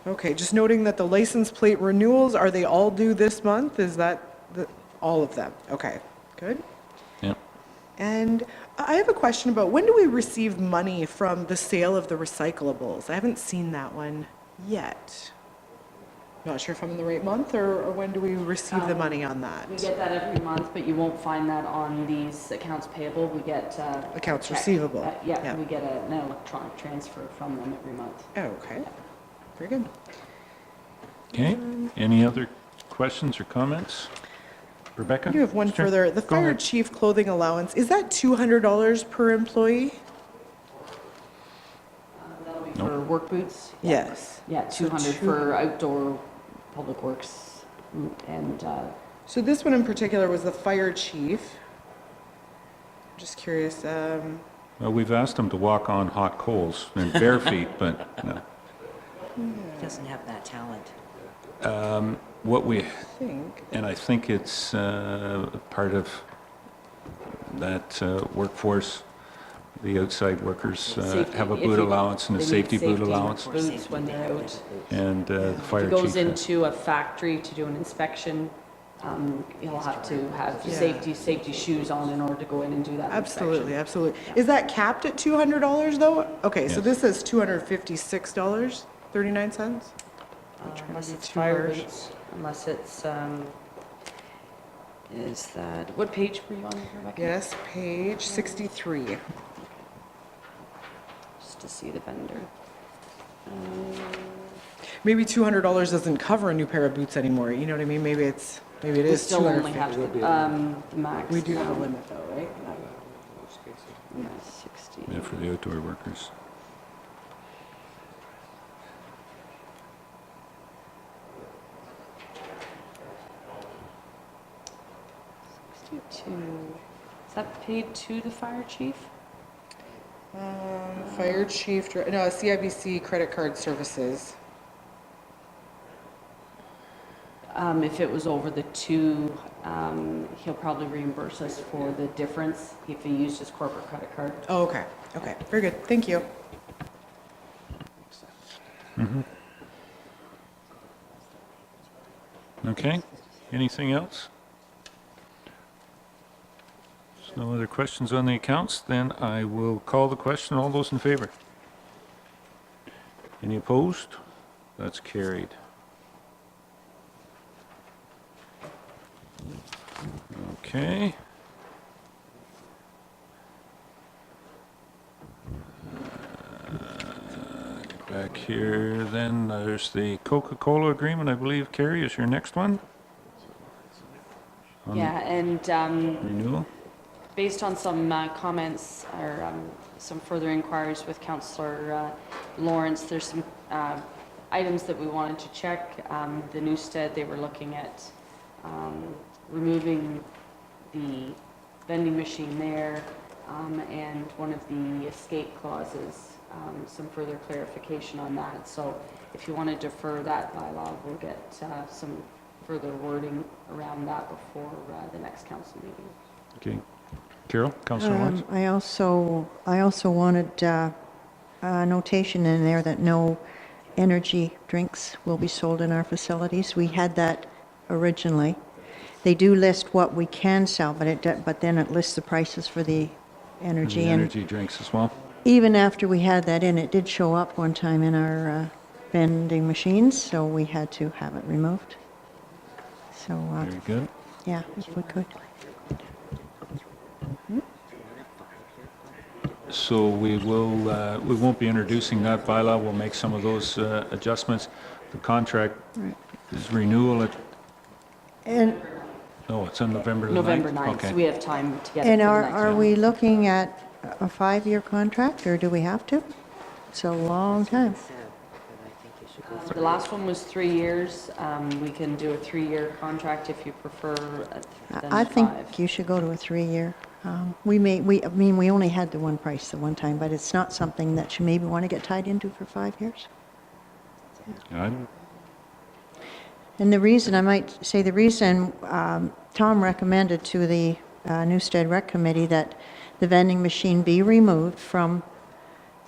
Okay, just noting that the license plate renewals, are they all due this month? Is that all of them? Okay, good. Yep. And I have a question about when do we receive money from the sale of the recyclables? I haven't seen that one yet. Not sure if I'm in the right month, or when do we receive the money on that? We get that every month, but you won't find that on these accounts payable. We get Accounts check. receivable. Yeah, we get an electronic transfer from them every month. Oh, okay. Very good. Okay. Any other questions or comments? Rebecca? I do have one Sure. further. The Go fire ahead. chief clothing allowance, is that $200 per employee? That'll be for work boots? Yes. Yeah, So 200 for outdoor public works and, So this one in particular was the fire chief. Just curious, Well, we've asked them to walk on hot coals in bare feet, but no. Doesn't have that talent. What we, think, and I think it's part of that workforce, the outside workers safety- have a if boot you- allowance and a they need safety boot safety allowance, boots when they're out. and the fire If chief. he goes into a factory to do an inspection, he'll have to have Yeah. safety shoes on in order to go in and do that absolutely, inspection. absolutely. Is that capped at $200 though? Okay, so Yes. this says $256.39? Unless be it's too fire harsh. boots, unless it's, is that, what page were you on, Rebecca? Yes, page 63. Just to see the vendor. Maybe $200 doesn't cover a new pair of boots anymore, you know what I mean? Maybe it We is still only have 250. the max. We do have a now. limit though, right? Yeah, 60. Yeah, for the outdoor workers. Is that paid to the fire chief? Fire chief, no, CIBC credit card services. If it was over the two, he'll probably reimburse us for the difference if he used his corporate credit card. Oh, okay, okay, very good, thank you. Okay, anything else? There's no other questions on the accounts, then I will call the question. All those in favor? Any opposed? That's carried. Okay. Back here, then there's the Coca-Cola agreement, I believe, Carrie, is your next one? Yeah, and Renewal? based on some comments or some further inquiries with Councillor Lawrence, there's some items that we wanted to check. The Newstead, they were looking at removing the vending machine there, and one of the escape clauses, some further clarification on that. So if you want to defer that bylaw, we'll get some further wording around that before the next council meeting. Okay. Carol, Councillor Lawrence? I also wanted a notation in there that no energy drinks will be sold in our facilities. We had that originally. They do list what we can sell, but then it lists the prices for the energy. The And energy drinks as well? even after we had that in, it did show up one time in our vending machines, so we had to have it removed. So, Very good. yeah, if we could. So we won't be introducing that bylaw. We'll make some of those adjustments. The contract is renewal at, And no, it's on November the 9th? November 9th, Okay. so we have time to get it And for the are next are one. we looking at a 5-year contract, or do we have to? It's a long time. The last one was 3 years. We can do a 3-year contract if you prefer than I think 5. you should go to a 3-year. We only had the one price the one time, but it's not something that you maybe want to get tied into for 5 years. I'm- And the reason, Tom recommended to the Newstead Rec Committee that the vending machine be removed from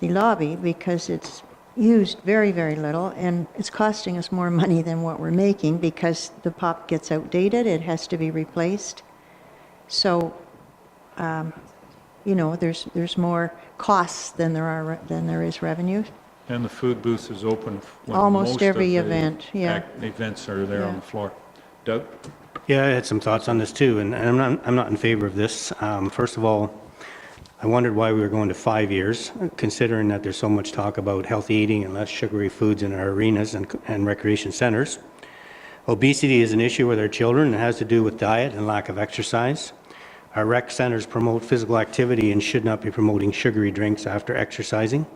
the lobby because it's used very, very little, and it's costing us more money than what we're making because the pop gets outdated, it has to be replaced. So, there's more costs than there is revenue. And the food booth is open when Almost most every of the event, yeah. events are there on Yeah. the floor. Doug? Yeah, I had some thoughts on this too, and I'm not in favor of this. First of all, I wondered why we were going to 5 years, considering that there's so much talk about healthy eating and less sugary foods in our arenas and recreation centers. Obesity is an issue with our children and has to do with diet and lack of exercise. Our rec centers promote physical activity and should not be promoting sugary drinks after exercising.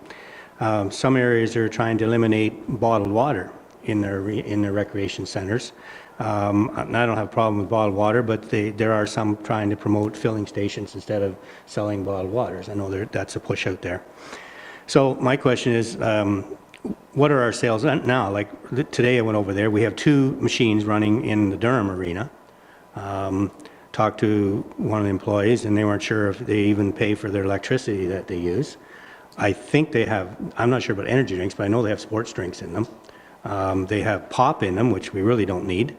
Some areas are trying to eliminate bottled water in their recreation centers. And I don't have a problem with bottled water, but there are some trying to promote filling stations instead of selling bottled waters. I know that's a push out there. So my question is, what are our sales now? Like today I went over there, we have 2 machines running in the Durham arena. Talked to one of the employees and they weren't sure if they even pay for their electricity that they use. I think they have, I'm not sure about energy drinks, but I know they have sports drinks in them. They have pop in them, which we really don't need.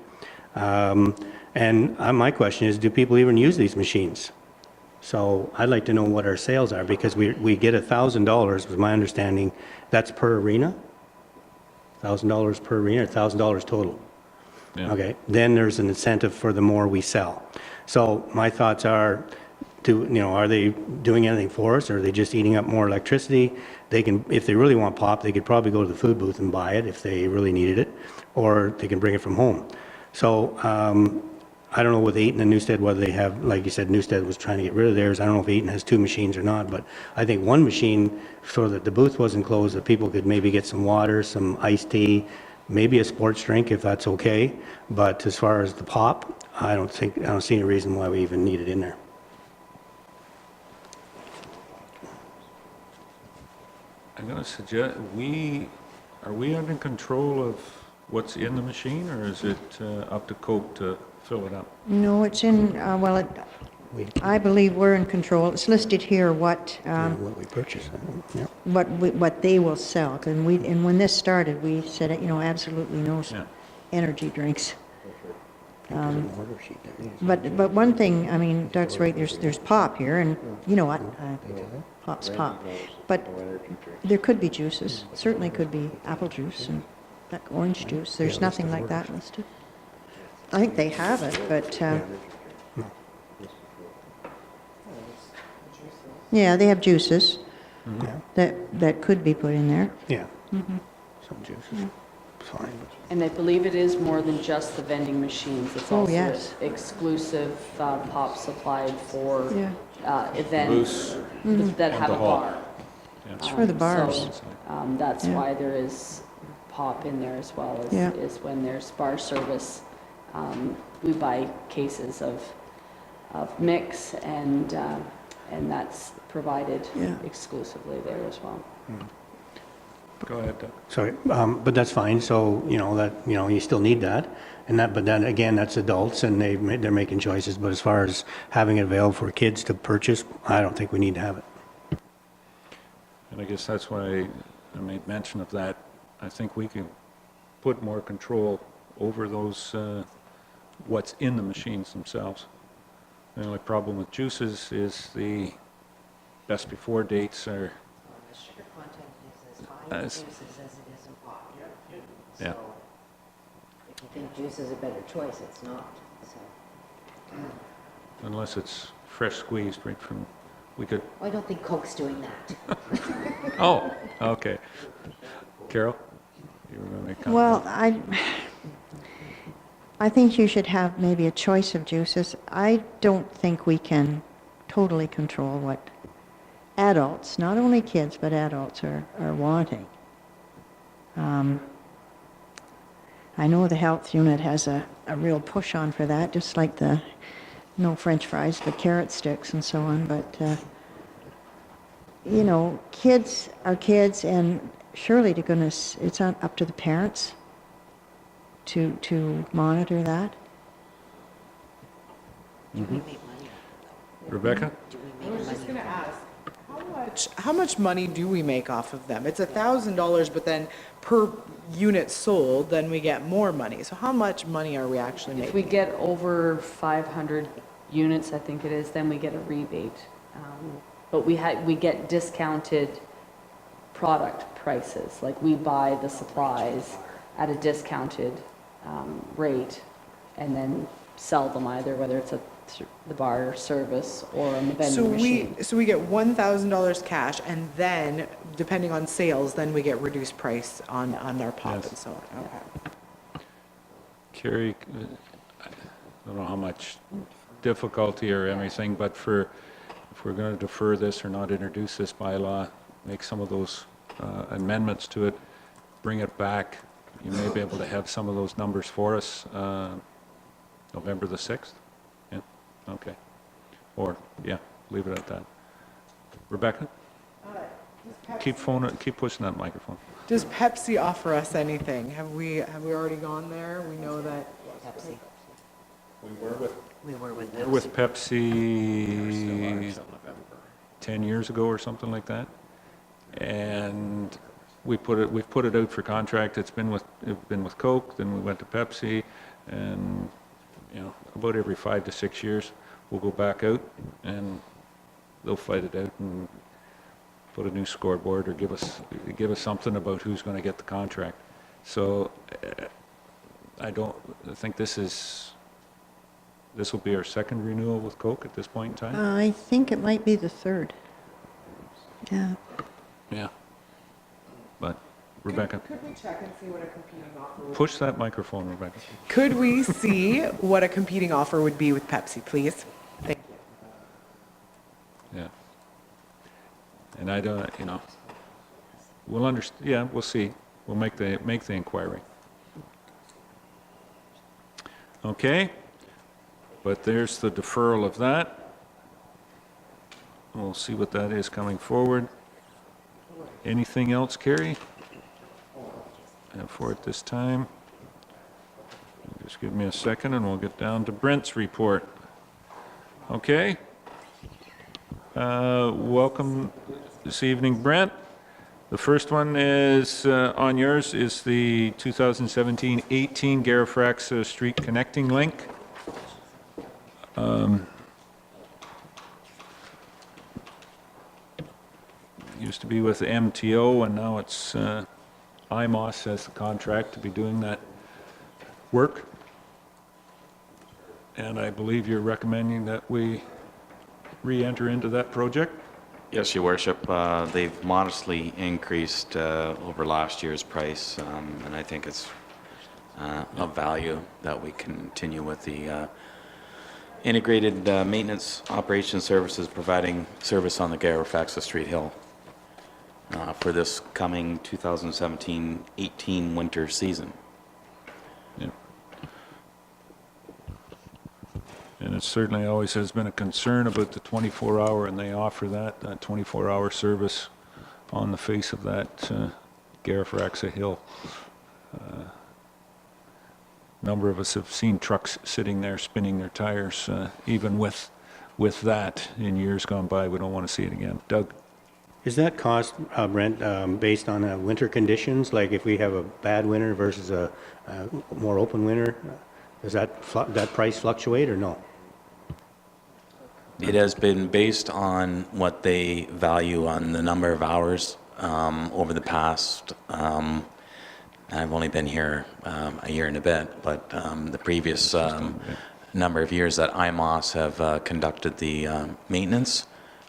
My question is, do people even use these machines? So I'd like to know what our sales are, because we get $1,000, was my understanding, that's per arena? $1,000 per arena, or $1,000 total? Yeah. Okay, then there's an incentive for the more we sell. So my thoughts are, are they doing anything for us, or are they just eating up more electricity? They can, if they really want pop, they could probably go to the food booth and buy it if they really needed it, or they can bring it from home. So I don't know with Ayton and Newstead whether they have, like you said, Newstead was trying to get rid of theirs. I don't know if Ayton has 2 machines or not, but I think one machine, so that the booth wasn't closed, that people could maybe get some water, some iced tea, maybe a sports drink if that's okay. But as far as the pop, I don't see any reason why we even need it in there. I'm going to suggest, are we under control of what's in the machine, or is it up to Coke to fill it up? No, it's in, I believe we're in control. It's listed here what What we purchase, yeah. what they will sell. And when this started, we said, absolutely no Yeah. energy drinks. But one thing, Doug's right, there's pop here, and you know what? Pop's pop. But there could be juices, certainly could be apple juice and like orange juice. There's nothing like that listed. I think they have it, but, yeah, they have juices that could be put in there. Yeah. Some juices, fine. And I believe it is more than just the vending machines. It's Oh, also yes. exclusive pop supplied for Yeah. events that have a Alcohol. bar. It's for the bars. So, that's Yeah. why there is pop in there as well, Yeah. is when there's bar service. We buy cases of mix, and that's provided Yeah. exclusively there as well. Go ahead, Doug. Sorry, but that's fine, so, you still need that, but then again, that's adults, and they're making choices, but as far as having it available for kids to purchase, I don't think we need to have it. And I guess that's why I made mention of that. I think we can put more control over those, what's in the machines themselves. The only problem with juices is the best before dates are, The sugar content is as high in As- juices as it is in pop. yeah. So if you think juice is a better choice, it's not, so. Unless it's fresh squeezed right from, we could, I don't think Coke's doing that. oh, okay. Carol? You were going to make a comment? Well, I think you should have maybe a choice of juices. I don't think we can totally control what adults, not only kids, but adults are wanting. I know the health unit has a real push on for that, just like the no French fries, but carrot sticks and so on, but kids are kids, and surely to goodness, it's up to the parents to monitor that. Do we make money? Rebecca? Do we I make was just money? gonna ask, how much money do we make off of them? It's $1,000, but then per unit sold, then we get more money. So how much money are we actually If we making? get over 500 units, I think it is, then we get a rebate. But we get discounted product prices, like we buy the supplies at a discounted rate and then sell them either, whether it's at the bar service or on the So vending machine. so we get $1,000 cash, and then, depending on sales, then we get reduced price on our pop Yes. and so on. Okay. Carrie, I don't know how much difficulty or anything, but if we're going to defer this or not introduce this bylaw, make some of those amendments to it, bring it back, you may be able to have some of those numbers for us November the 6th? Yeah, okay. Or, yeah, leave it at that. Rebecca? Keep pushing that microphone. Does Pepsi offer us anything? Have we already gone there? We know that. Pepsi. We were with We were with We're Pepsi. with Pepsi 10 years ago or something like that. And we've put it out for contract. It's been with Coke, then we went to Pepsi, and, about every 5 to 6 years, we'll go back out and they'll fight it out and put a new scoreboard or give us something about who's going to get the contract. So I think this will be our second renewal with Coke at this point in time? I think it might be the third. Yeah. Yeah. But, Rebecca, Could we check and see what a competing offer would push that microphone, Rebecca. Could we see what a competing offer would be with Pepsi, please? Thank you. Yeah. And I don't, we'll see. We'll make the inquiry. Okay? But there's the deferral of that. We'll see what that is coming forward. Anything else, Carrie? For it this time? Just give me a second and we'll get down to Brent's report. Okay? Welcome this evening, Brent. The first one is, on yours, is the 2017-18 Garifrax Street Connecting Link. Used to be with MTO, and now it's IMOS has the contract to be doing that work. And I believe you're recommending that we re-enter into that project? Yes, Your Worship. They've modestly increased over last year's price, and I think it's of value that we continue with the integrated maintenance operation services providing service on the Garifrax Street Hill. for this coming 2017-18 winter season. Yeah. And it certainly always has been a concern about the 24-hour, and they offer that 24-hour service on the face of that Garifraxa Hill. Number of us have seen trucks sitting there spinning their tires, even with that in years gone by. We don't want to see it again. Doug? Is that cost, Brent, based on winter conditions? Like if we have a bad winter versus a more open winter, does that price fluctuate or no? It has been based on what they value on the number of hours over the past, I've only been here a year and a bit, but the previous number of years that IMOS have conducted the maintenance,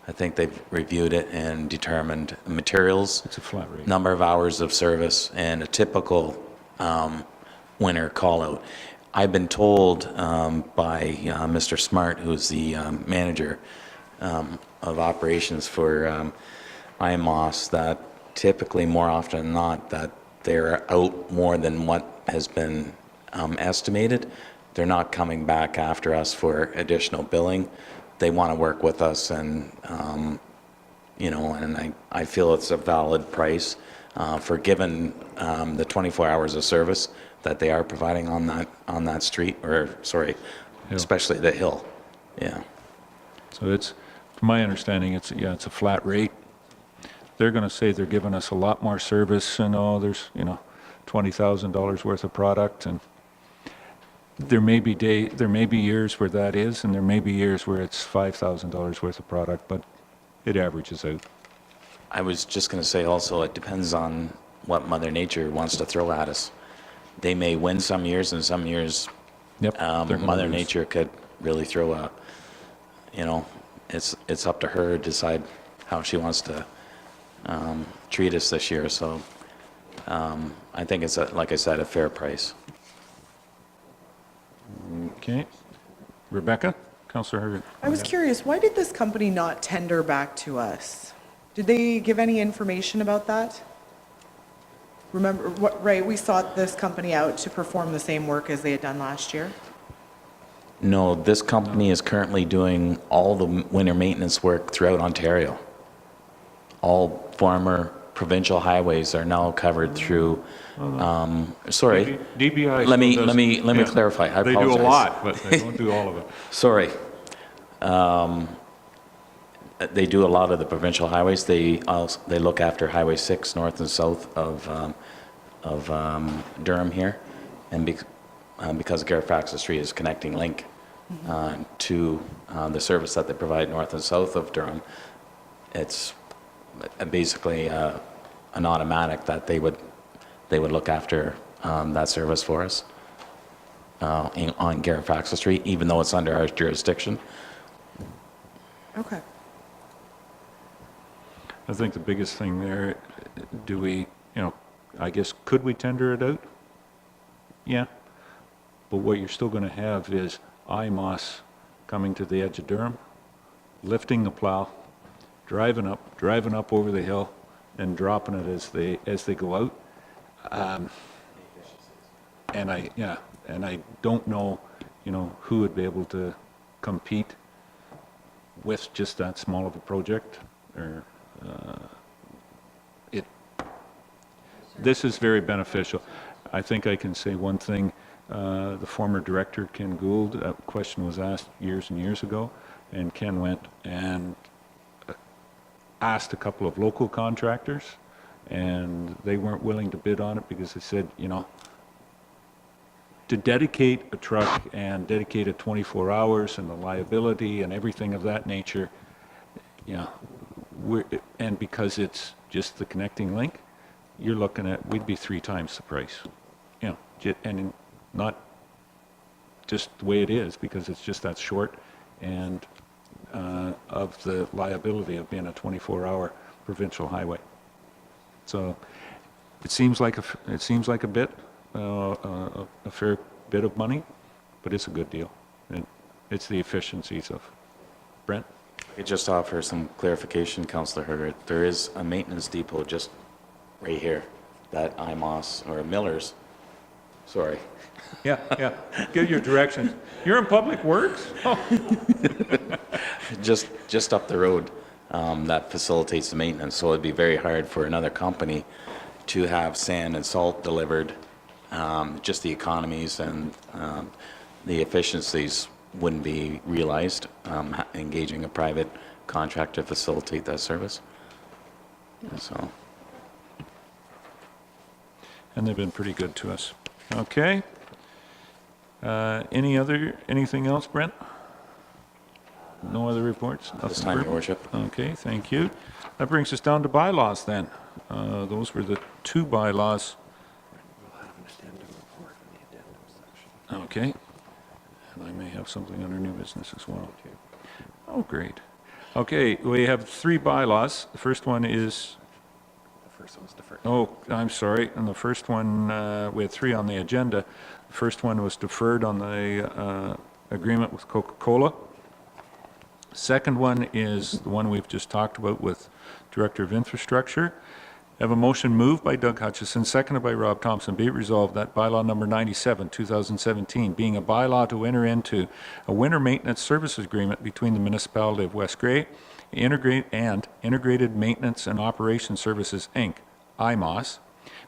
I think they've reviewed it and determined materials, It's a flat rate. number of hours of service, and a typical winter call-out. I've been told by Mr. Smart, who's the manager of operations for IMOS, that typically, more often than not, that they're out more than what has been estimated. They're not coming back after us for additional billing. They want to work with us, and and I feel it's a valid price for given the 24 hours of service that they are providing on that street, or sorry, Hill. especially the hill. Yeah. So it's, from my understanding, it's a flat rate. They're going to say they're giving us a lot more service, and there's $20,000 worth of product, and there may be years where that is, and there may be years where it's $5,000 worth of product, but it averages out. I was just going to say also, it depends on what Mother Nature wants to throw at us. They may win some years, and some years Yep. they're gonna Mother lose. Nature could really throw a, it's up to her to decide how she wants to treat us this year. So I think it's, like I said, a fair price. Okay. Rebecca? Councillor Herget. I was curious, why did this company not tender back to us? Did they give any information about that? Remember, right, we sought this company out to perform the same work as they had done last year? No, this company is currently doing all the winter maintenance work throughout Ontario. All former provincial highways are now covered through, sorry. DBI. Let me Yeah. clarify. I They do a apologize. lot, but they don't do all of it. Sorry. They do a lot of the provincial highways. They look after Highway 6 north and south of Durham here, and because Garifraxa Street is connecting link to the service that they provide north and south of Durham, it's basically an automatic that they would look after that service for us on Garifraxa Street, even though it's under our jurisdiction. Okay. I think the biggest thing there, I guess, could we tender it out? Yeah. But what you're still going to have is IMOS coming to the edge of Durham, lifting the plow, driving up over the hill, and dropping it as they go out. And I don't know, who would be able to compete with just that small of a project, or this is very beneficial. I think I can say one thing. The former director, Ken Gould, a question was asked years and years ago, and Ken went and asked a couple of local contractors, and they weren't willing to bid on it because they said, to dedicate a truck and dedicate it 24 hours and the liability and everything of that nature, and because it's just the connecting link, you're looking at, we'd be 3 times the price. And not just the way it is, because it's just that short, and of the liability of being a 24-hour provincial highway. So it seems like a bit, a fair bit of money, but it's a good deal. And it's the efficiencies of Brent. I could just offer some clarification, Councillor Herder. There is a maintenance depot just right here that IMOS, or Miller's, sorry, Yeah, give your directions. You're in Public Works? Oh, just up the road, that facilitates the maintenance. So it'd be very hard for another company to have sand and salt delivered. Just the economies and the efficiencies wouldn't be realized, engaging a private contractor to facilitate that service. So, and they've been pretty good to us. Okay. Anything else, Brent? No other reports? this Nothing time, Your further? Worship. Okay, thank you. That brings us down to bylaws then. Those were the two bylaws. Okay. And I may have something under new business as well. Oh, great. Okay, we have three bylaws. The first one is... The first one's deferred. Oh, I'm sorry. And the first one, we had three on the agenda. The first one was deferred on the agreement with Coca-Cola. Second one is the one we've just talked about with Director of Infrastructure. I have a motion moved by Doug Hutchison, seconded by Rob Thompson. Be it resolved that bylaw number 97, 2017, being a bylaw to enter into a winter maintenance services agreement between the Municipality of West Grey and Integrated Maintenance and Operation Services, Inc., IMOS,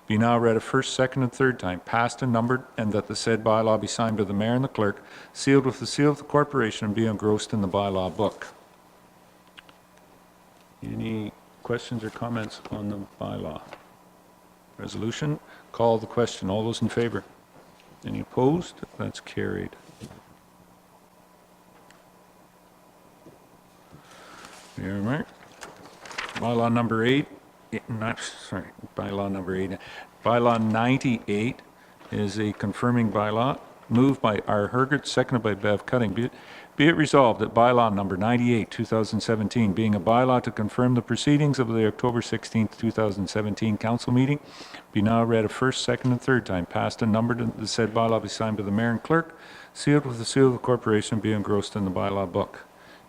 be now read a first, second, and third time, passed and numbered, and that the said bylaw be signed by the mayor and the clerk, sealed with the seal of the corporation, and be engrossed in the bylaw book. Any questions or comments on the bylaw? Resolution, call the question. All those in favor? Any opposed? That's carried. Here, Mark. Bylaw number 8, bylaw number 8. Bylaw 98 is a confirming bylaw, moved by R. Hergert, seconded by Bev Cutting. Be it resolved that bylaw number 98, 2017, being a bylaw to confirm the proceedings of the October 16, 2017 council meeting, be now read a first, second, and third time, passed and numbered, and the said bylaw be signed by the mayor and clerk, sealed with the seal of the corporation, be engrossed in the bylaw book.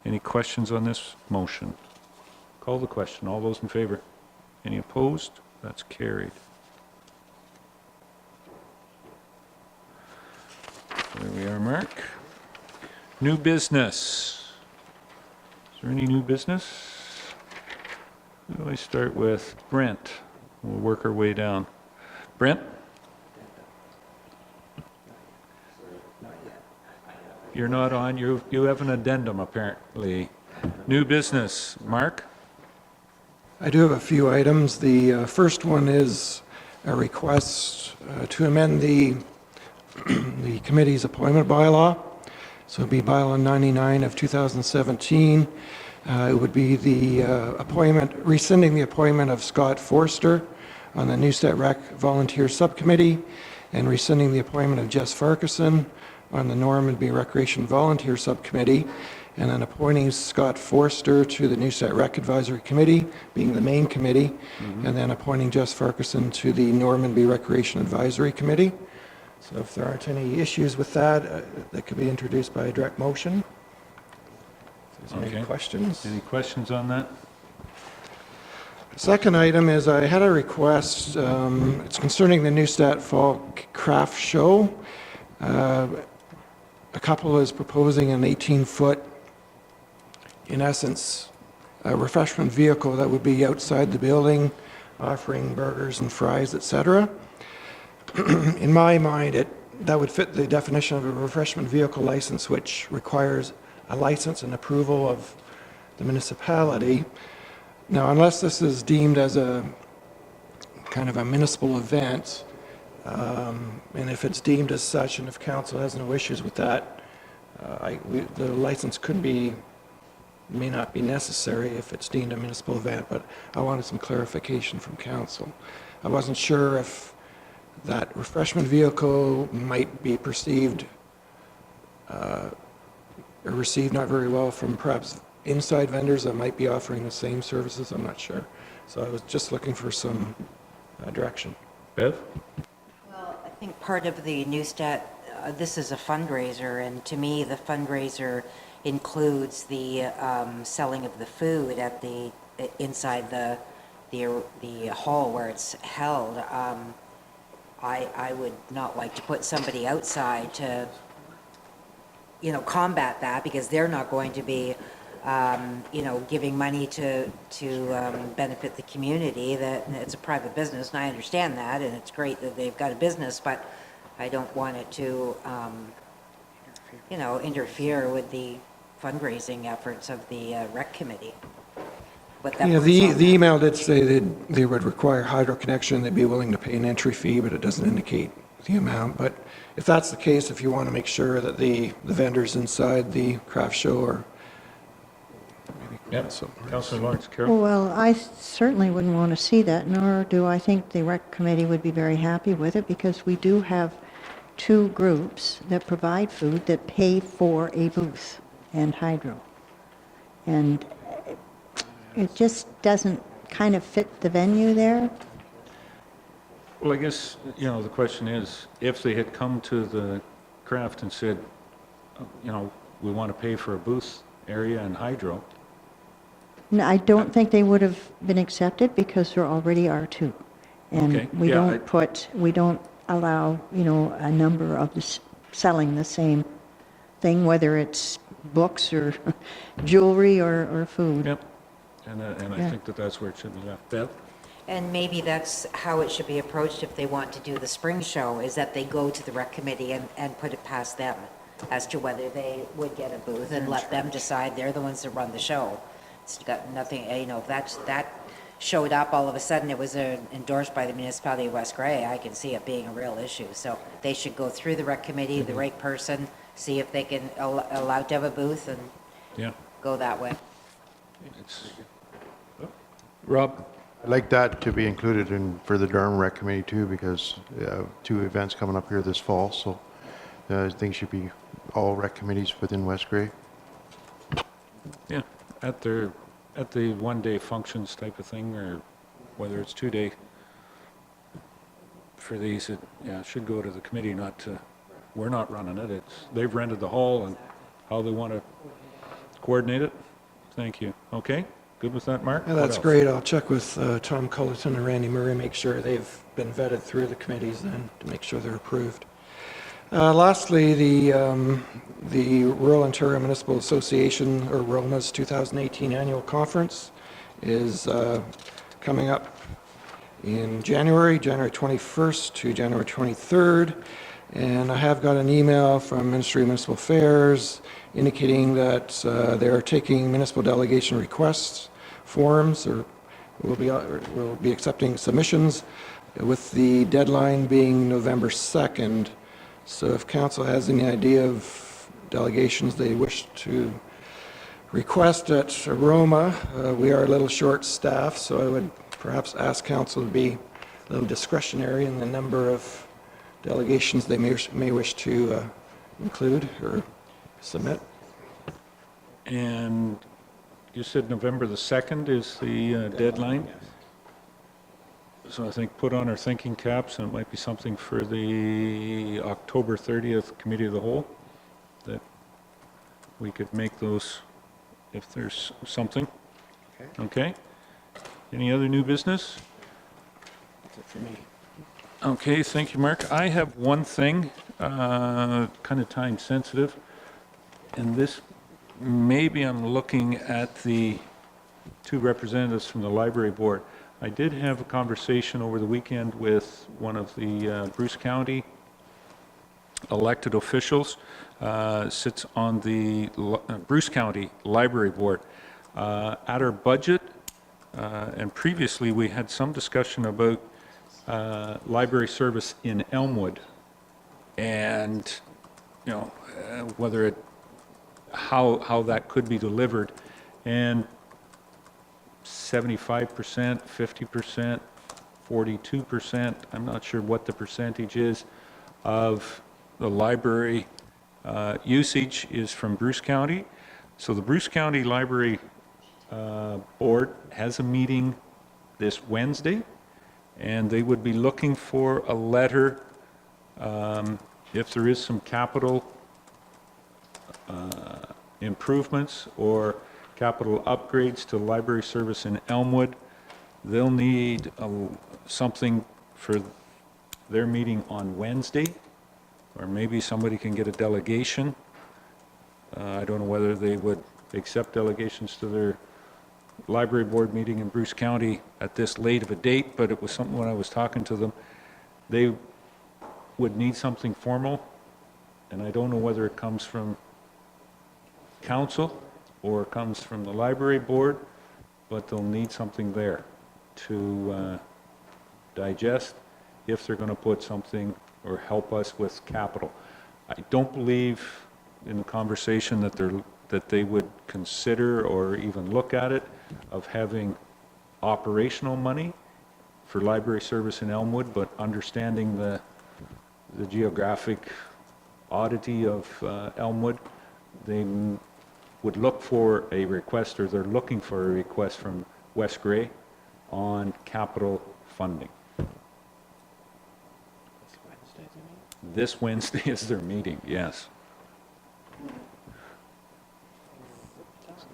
Any questions on this motion? Call the question. All those in favor? Any opposed? That's carried. There we are, Mark. New business. Is there any new business? Who do I start with? Brent. We'll work our way down. Brent? You're not on. You have an addendum, apparently. New business. Mark? I do have a few items. The first one is a request to amend the committee's appointment bylaw. So it would be bylaw 99 of 2017. It would be the rescinding the appointment of Scott Forster on the Newstead Rec Volunteer Subcommittee, and rescinding the appointment of Jess Farquharson on the Normanby Recreation Volunteer Subcommittee, and then appointing Scott Forster to the Newstead Rec Advisory Committee, being the main committee, and then appointing Jess Farquharson to the Normanby Recreation Advisory Committee. So if there aren't any issues with that, that could be introduced by a direct motion. If there's any questions? Any questions on that? Second item is I had a request. It's concerning the Newstead Fall Craft Show. A couple is proposing an 18-foot, in essence, a refreshment vehicle that would be outside the building, offering burgers and fries, etc. In my mind, that would fit the definition of a refreshment vehicle license, which requires a license and approval of the municipality. Now, unless this is deemed as a kind of a municipal event, and if it's deemed as such, and if council has no issues with that, the license may not be necessary if it's deemed a municipal event, but I wanted some clarification from council. I wasn't sure if that refreshment vehicle might be perceived or received not very well from perhaps inside vendors that might be offering the same services. I'm not sure. So I was just looking for some direction. Bev? Well, I think part of the Newstead, this is a fundraiser, and to me, the fundraiser includes the selling of the food at inside the hall where it's held, I would not like to put somebody outside to, combat that, because they're not going to be, giving money to benefit the community. That it's a private business, and I understand that, and it's great that they've got a business, but I don't want it to, interfere with the fundraising efforts of the rec committee. But that Yeah, puts the on the them. email did say that they would require hydro connection, they'd be willing to pay an entry fee, but it doesn't indicate the amount. But if that's the case, if you want to make sure that the vendors inside the craft show are, Yep. Councillor Lawrence, Carol? Well, I certainly wouldn't want to see that, nor do I think the rec committee would be very happy with it, because we do have two groups that provide food that pay for a booth and hydro. And it just doesn't kind of fit the venue there. Well, I guess, the question is, if they had come to the craft and said, we want to pay for a booth area and hydro. No, I don't think they would have been accepted, because there already are two. And Okay, we yeah, we don't allow, a number of selling the same thing, whether it's books or jewelry or food. Yep. And I Yeah. think that's where it should be left. Bev? And maybe that's how it should be approached if they want to do the spring show, is that they go to the rec committee and put it past them as to whether they would get a booth, and let them decide. They're the ones that run the show. It's got nothing, if that showed up all of a sudden, it was endorsed by the municipality of West Gray, I can see it being a real issue. So they should go through the rec committee, the right person, see if they can allow to have a booth, and Yeah. go that way. Rob? I'd like that to be included for the Durham Rec Committee too, because two events coming up here this fall, so I think should be all rec committees within West Gray. Yeah, at the one-day functions type of thing, or whether it's 2-day for these, it should go to the committee, not to, we're not running it. They've rented the hall, and how they want to coordinate it. Thank you. Okay, good with that, Mark? yeah, What that's else? great. I'll check with Tom Cullerton and Randy Murray, make sure they've been vetted through the committees then, to make sure they're approved. Lastly, the Rural Ontario Municipal Association, or ROMA's 2018 Annual Conference is coming up in January 21st to January 23rd. And I have got an email from Ministry of Municipal Affairs indicating that they are taking municipal delegation requests, forms, or will be accepting submissions, with the deadline being November 2nd. So if council has any idea of delegations they wish to request at Roma, we are a little short-staffed, so I would perhaps ask council to be a little discretionary in the number of delegations they may wish to include or submit. And you said November the 2nd is the deadline? So I think put on our thinking caps, and it might be something for the October 30th Committee of the Whole, that we could make those if there's something. Okay? Any other new business? That's it for me. Okay, thank you, Mark. I have one thing, kind of time sensitive, and this, maybe I'm looking at the two representatives from the library board. I did have a conversation over the weekend with one of the Bruce County elected officials, sits on the Bruce County Library Board. At our budget, and previously we had some discussion about library service in Elmwood, and whether it, how that could be delivered, and 75%, 50%, 42%, I'm not sure what the percentage is, of the library usage is from Bruce County. So the Bruce County Library Board has a meeting this Wednesday, and they would be looking for a letter if there is some capital improvements or capital upgrades to library service in Elmwood. They'll need something for their meeting on Wednesday, or maybe somebody can get a delegation. I don't know whether they would accept delegations to their library board meeting in Bruce County at this late of a date, but it was something when I was talking to them. They would need something formal, and I don't know whether it comes from council or comes from the library board, but they'll need something there to digest if they're going to put something or help us with capital. I don't believe in the conversation that they would consider or even look at it of having operational money for library service in Elmwood, but understanding the geographic oddity of Elmwood, they would look for a request, or they're looking for a request from West Grey on capital funding. This Wednesday is their meeting, yes.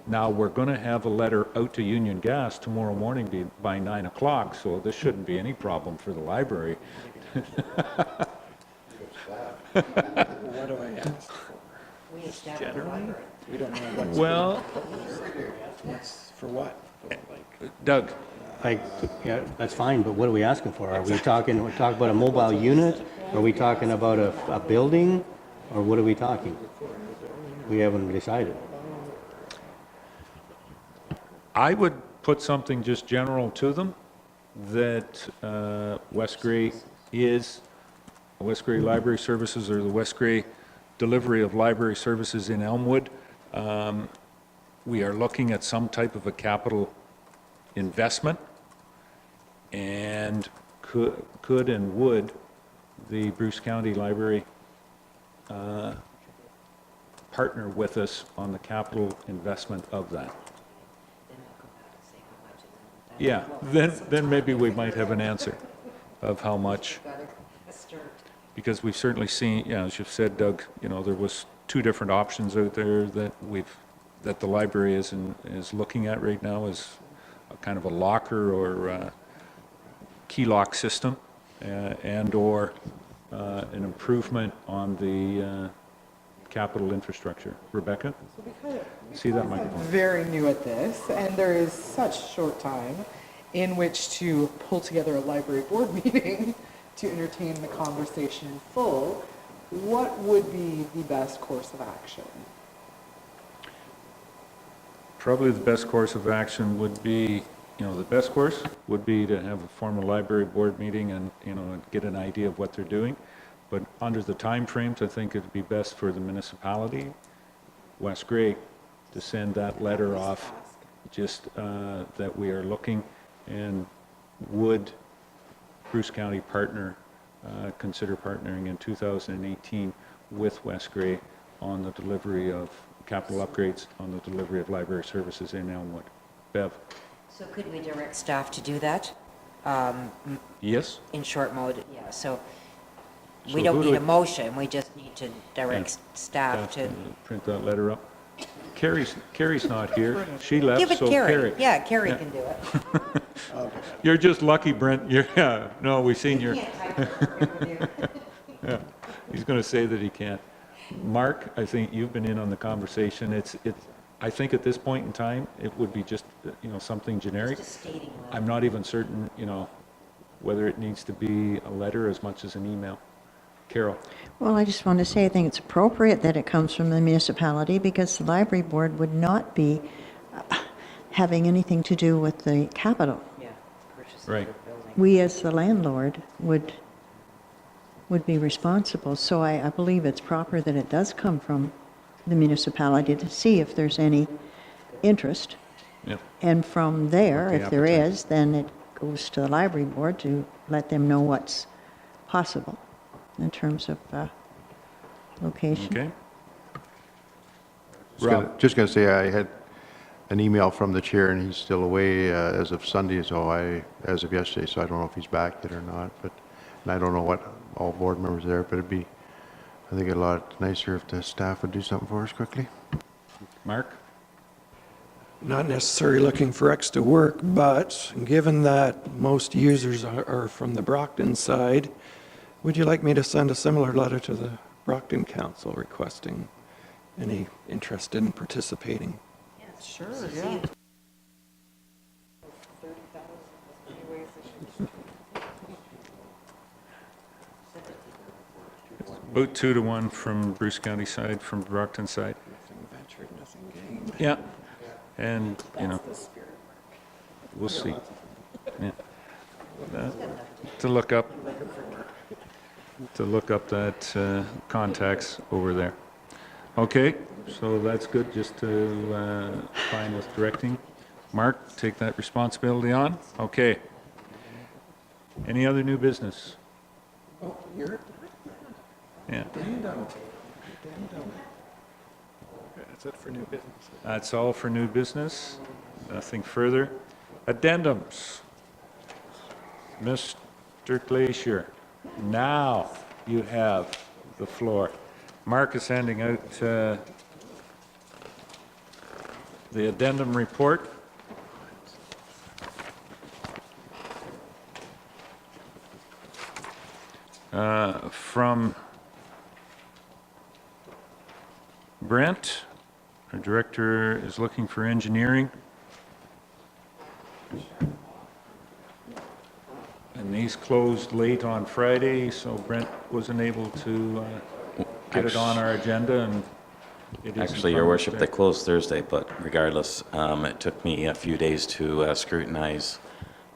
Now, we're going to have a letter out to Union Gas tomorrow morning by 9 o'clock, so this shouldn't be any problem for the library. What do I ask for? We established the library. We don't know what's. Well, What's for what? Like, Doug, Yeah, that's fine, but what are we asking for? Are we talking about a mobile unit? Are we talking about a building? Or what are we talking? We haven't decided. I would put something just general to them, that West Grey Library Services, or the West Grey delivery of library services in Elmwood. We are looking at some type of a capital investment, and could and would the Bruce County Library partner with us on the capital investment of that? Yeah, then maybe we might have an answer of how much. Because we've certainly seen, yeah, as you've said, Doug, there was two different options out there that the library is looking at right now, as a kind of a locker or key lock system, and or an improvement on the capital infrastructure. Rebecca? See that microphone? Very new at this, and there is such short time in which to pull together a library board meeting to entertain the conversation in full. What would be the best course of action? Probably the best course of action would be, the best course would be to have a formal library board meeting and, get an idea of what they're doing. But under the time frames, I think it'd be best for the municipality, West Grey, to send that letter off, just that we are looking, and would Bruce County consider partnering in 2018 with West Grey on the delivery of capital upgrades, on the delivery of library services in Elmwood. Bev? So could we direct staff to do that? Yes? In short mode, yeah, so So we don't who do need a we- motion, we just need to direct staff to. Print that letter up. Carrie's not here. She left, Give it so Carrie. Carrie. Yeah, Carrie can do it. You're just lucky, Brent. No, we've seen your, Can't type it with you. yeah. He's going to say that he can't. Mark, I think you've been in on the conversation. I think at this point in time, it would be just, something generic. Just stating that. I'm not even certain, whether it needs to be a letter as much as an email. Carol? Well, I just want to say I think it's appropriate that it comes from the municipality, because the library board would not be having anything to do with the capital. Yeah, purchase Right. of the building. We, as the landlord, would be responsible. So I believe it's proper that it does come from the municipality to see if there's any interest. Yeah. And from there, Okay, if there appetite. is, then it goes to the library board to let them know what's possible in terms of location. Okay. Rob? Just going to say, I had an email from the chair, and he's still away as of Sunday, as of yesterday, so I don't know if he's back yet or not, and I don't know what all board members are there, but it'd be, I think, a lot nicer if the staff would do something for us quickly. Mark? Not necessarily looking for extra work, but given that most users are from the Brockton side, would you like me to send a similar letter to the Brockton Council requesting any interest in participating? Sure, yeah. About 2-1 from Bruce County side, from Brockton side. Nothing ventured, nothing gained. Yeah, and, you know, we'll see. Yeah. To look up that contacts over there. Okay, so that's good, just to find with directing. Mark, take that responsibility on. Okay. Any other new business? Oh, you're Yeah, addendum. That's it for new business. that's all for new business. Nothing further. Addendums. Mr. Glacier, now you have the floor. Mark is handing out the addendum report. From Brent, our director is looking for engineering. And these closed late on Friday, so Brent wasn't able to get it on our agenda, and it is in Actually, Your front of us Worship, there. they closed Thursday, but regardless, it took me a few days to scrutinize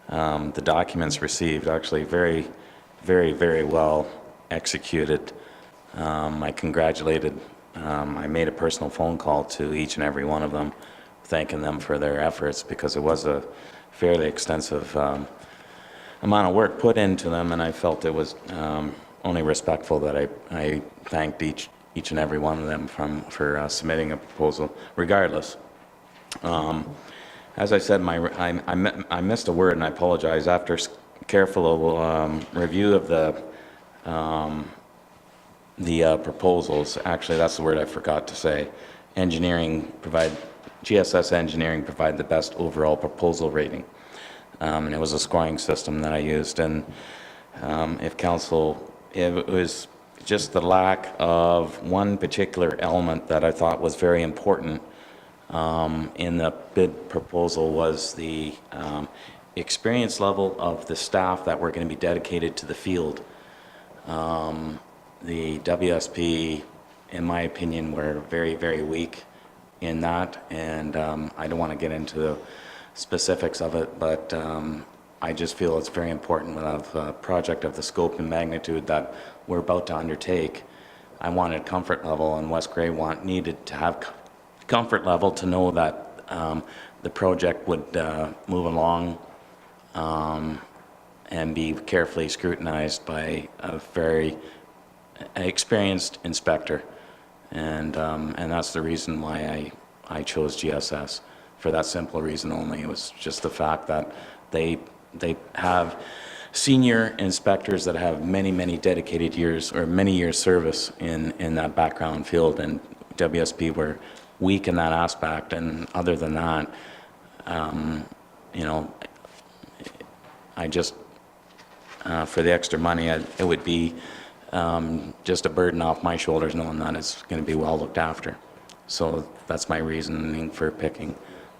the documents received. Actually, very, very, very well executed. I congratulated, I made a personal phone call to each and every one of them, thanking them for their efforts, because it was a fairly extensive amount of work put into them, and I felt it was only respectful that I thanked each and every one of them for submitting a proposal, regardless. As I said, I missed a word, and I apologize. After careful review of the proposals, actually that's the word I forgot to say. GSS Engineering provide the best overall proposal rating. And it was a scoring system that I used, and it was just the lack of one particular element that I thought was very important in the bid proposal was the experience level of the staff that were going to be dedicated to the field. The WSP, in my opinion, were very, very weak in that, and I don't want to get into the specifics of it, but I just feel it's very important with a project of the scope and magnitude that we're about to undertake. I wanted comfort level, and West Grey needed to have comfort level to know that the project would move along and be carefully scrutinized by a very experienced inspector, and that's the reason why I chose GSS. For that simple reason only. It was just the fact that they have senior inspectors that have many, many dedicated years or many years service in that background field, and WSP were weak in that aspect. And other than that, you know, I just for the extra money, it would be just a burden off my shoulders knowing that it's going to be well looked after. So that's my reasoning for picking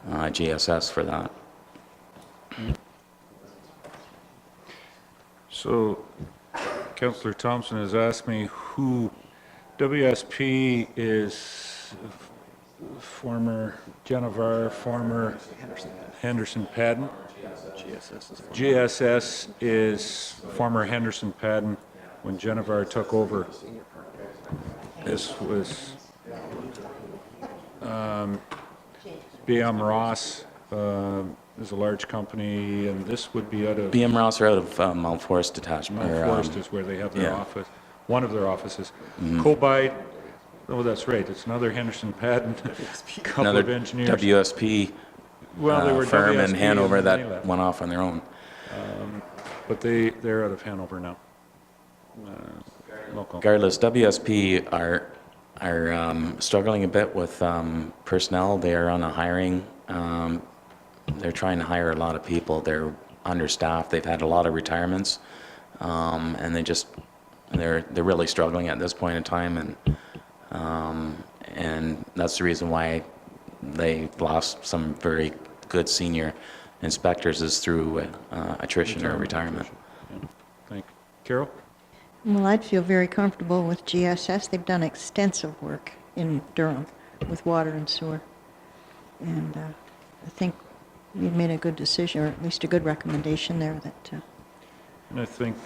GSS for that. So Councillor Thompson has asked me who WSP is. Former Genevar, former Henderson Padden. GSS is former Henderson Padden when Genevar took over. This was BM Ross is a large company, and this would be out of BM Ross are out of Mount Forest Detachment. Mount Forest is where they have their yeah. office, one of their offices. Cobite, oh, that's right, it's another Henderson Padden, couple of engineers. WSP Well, they were firm WSP in Hanover and they that left. went off on their own. But they're out of Hanover now. Local. Regardless, WSP are struggling a bit with personnel. They are on a hiring. They're trying to hire a lot of people. They're understaffed. They've had a lot of retirements, and they're really struggling at this point in time. And that's the reason why they lost some very good senior inspectors is through attrition or retirement. Yeah. Thank you. Carol? Well, I'd feel very comfortable with GSS. They've done extensive work in Durham with water and sewer. And I think you've made a good decision, or at least a good recommendation there that... And I think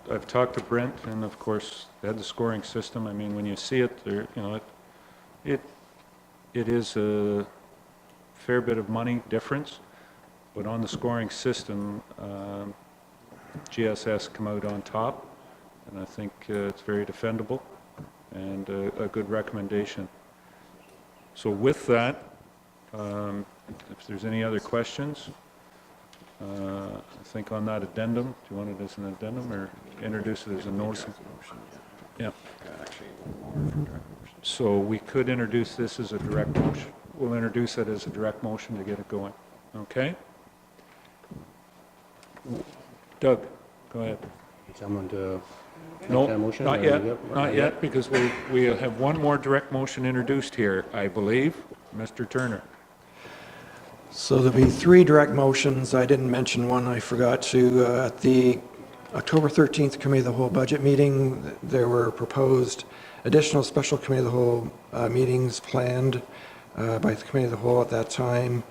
I've talked to Brent, and of course, they had the scoring system. I mean, when you see it, there, you know, it is a fair bit of money difference, but on the scoring system, GSS come out on top, and I think it's very defendable and a good recommendation. So with that, if there's any other questions, I think on that addendum, do you want it as an addendum or introduce it as a notice? Yeah. So we could introduce this as a direct motion. We'll introduce it as a direct motion to get it going. Okay? Doug, go ahead. Someone to No, make that motion? not or- yet, Yep, not yet, because we have one more direct motion introduced here, I believe. Mr. Turner. So there'll be 3 direct motions. I didn't mention one, I forgot to. At the October 13th Committee of the Whole budget meeting, there were proposed additional special Committee of the Whole meetings planned by the Committee of the Whole at that time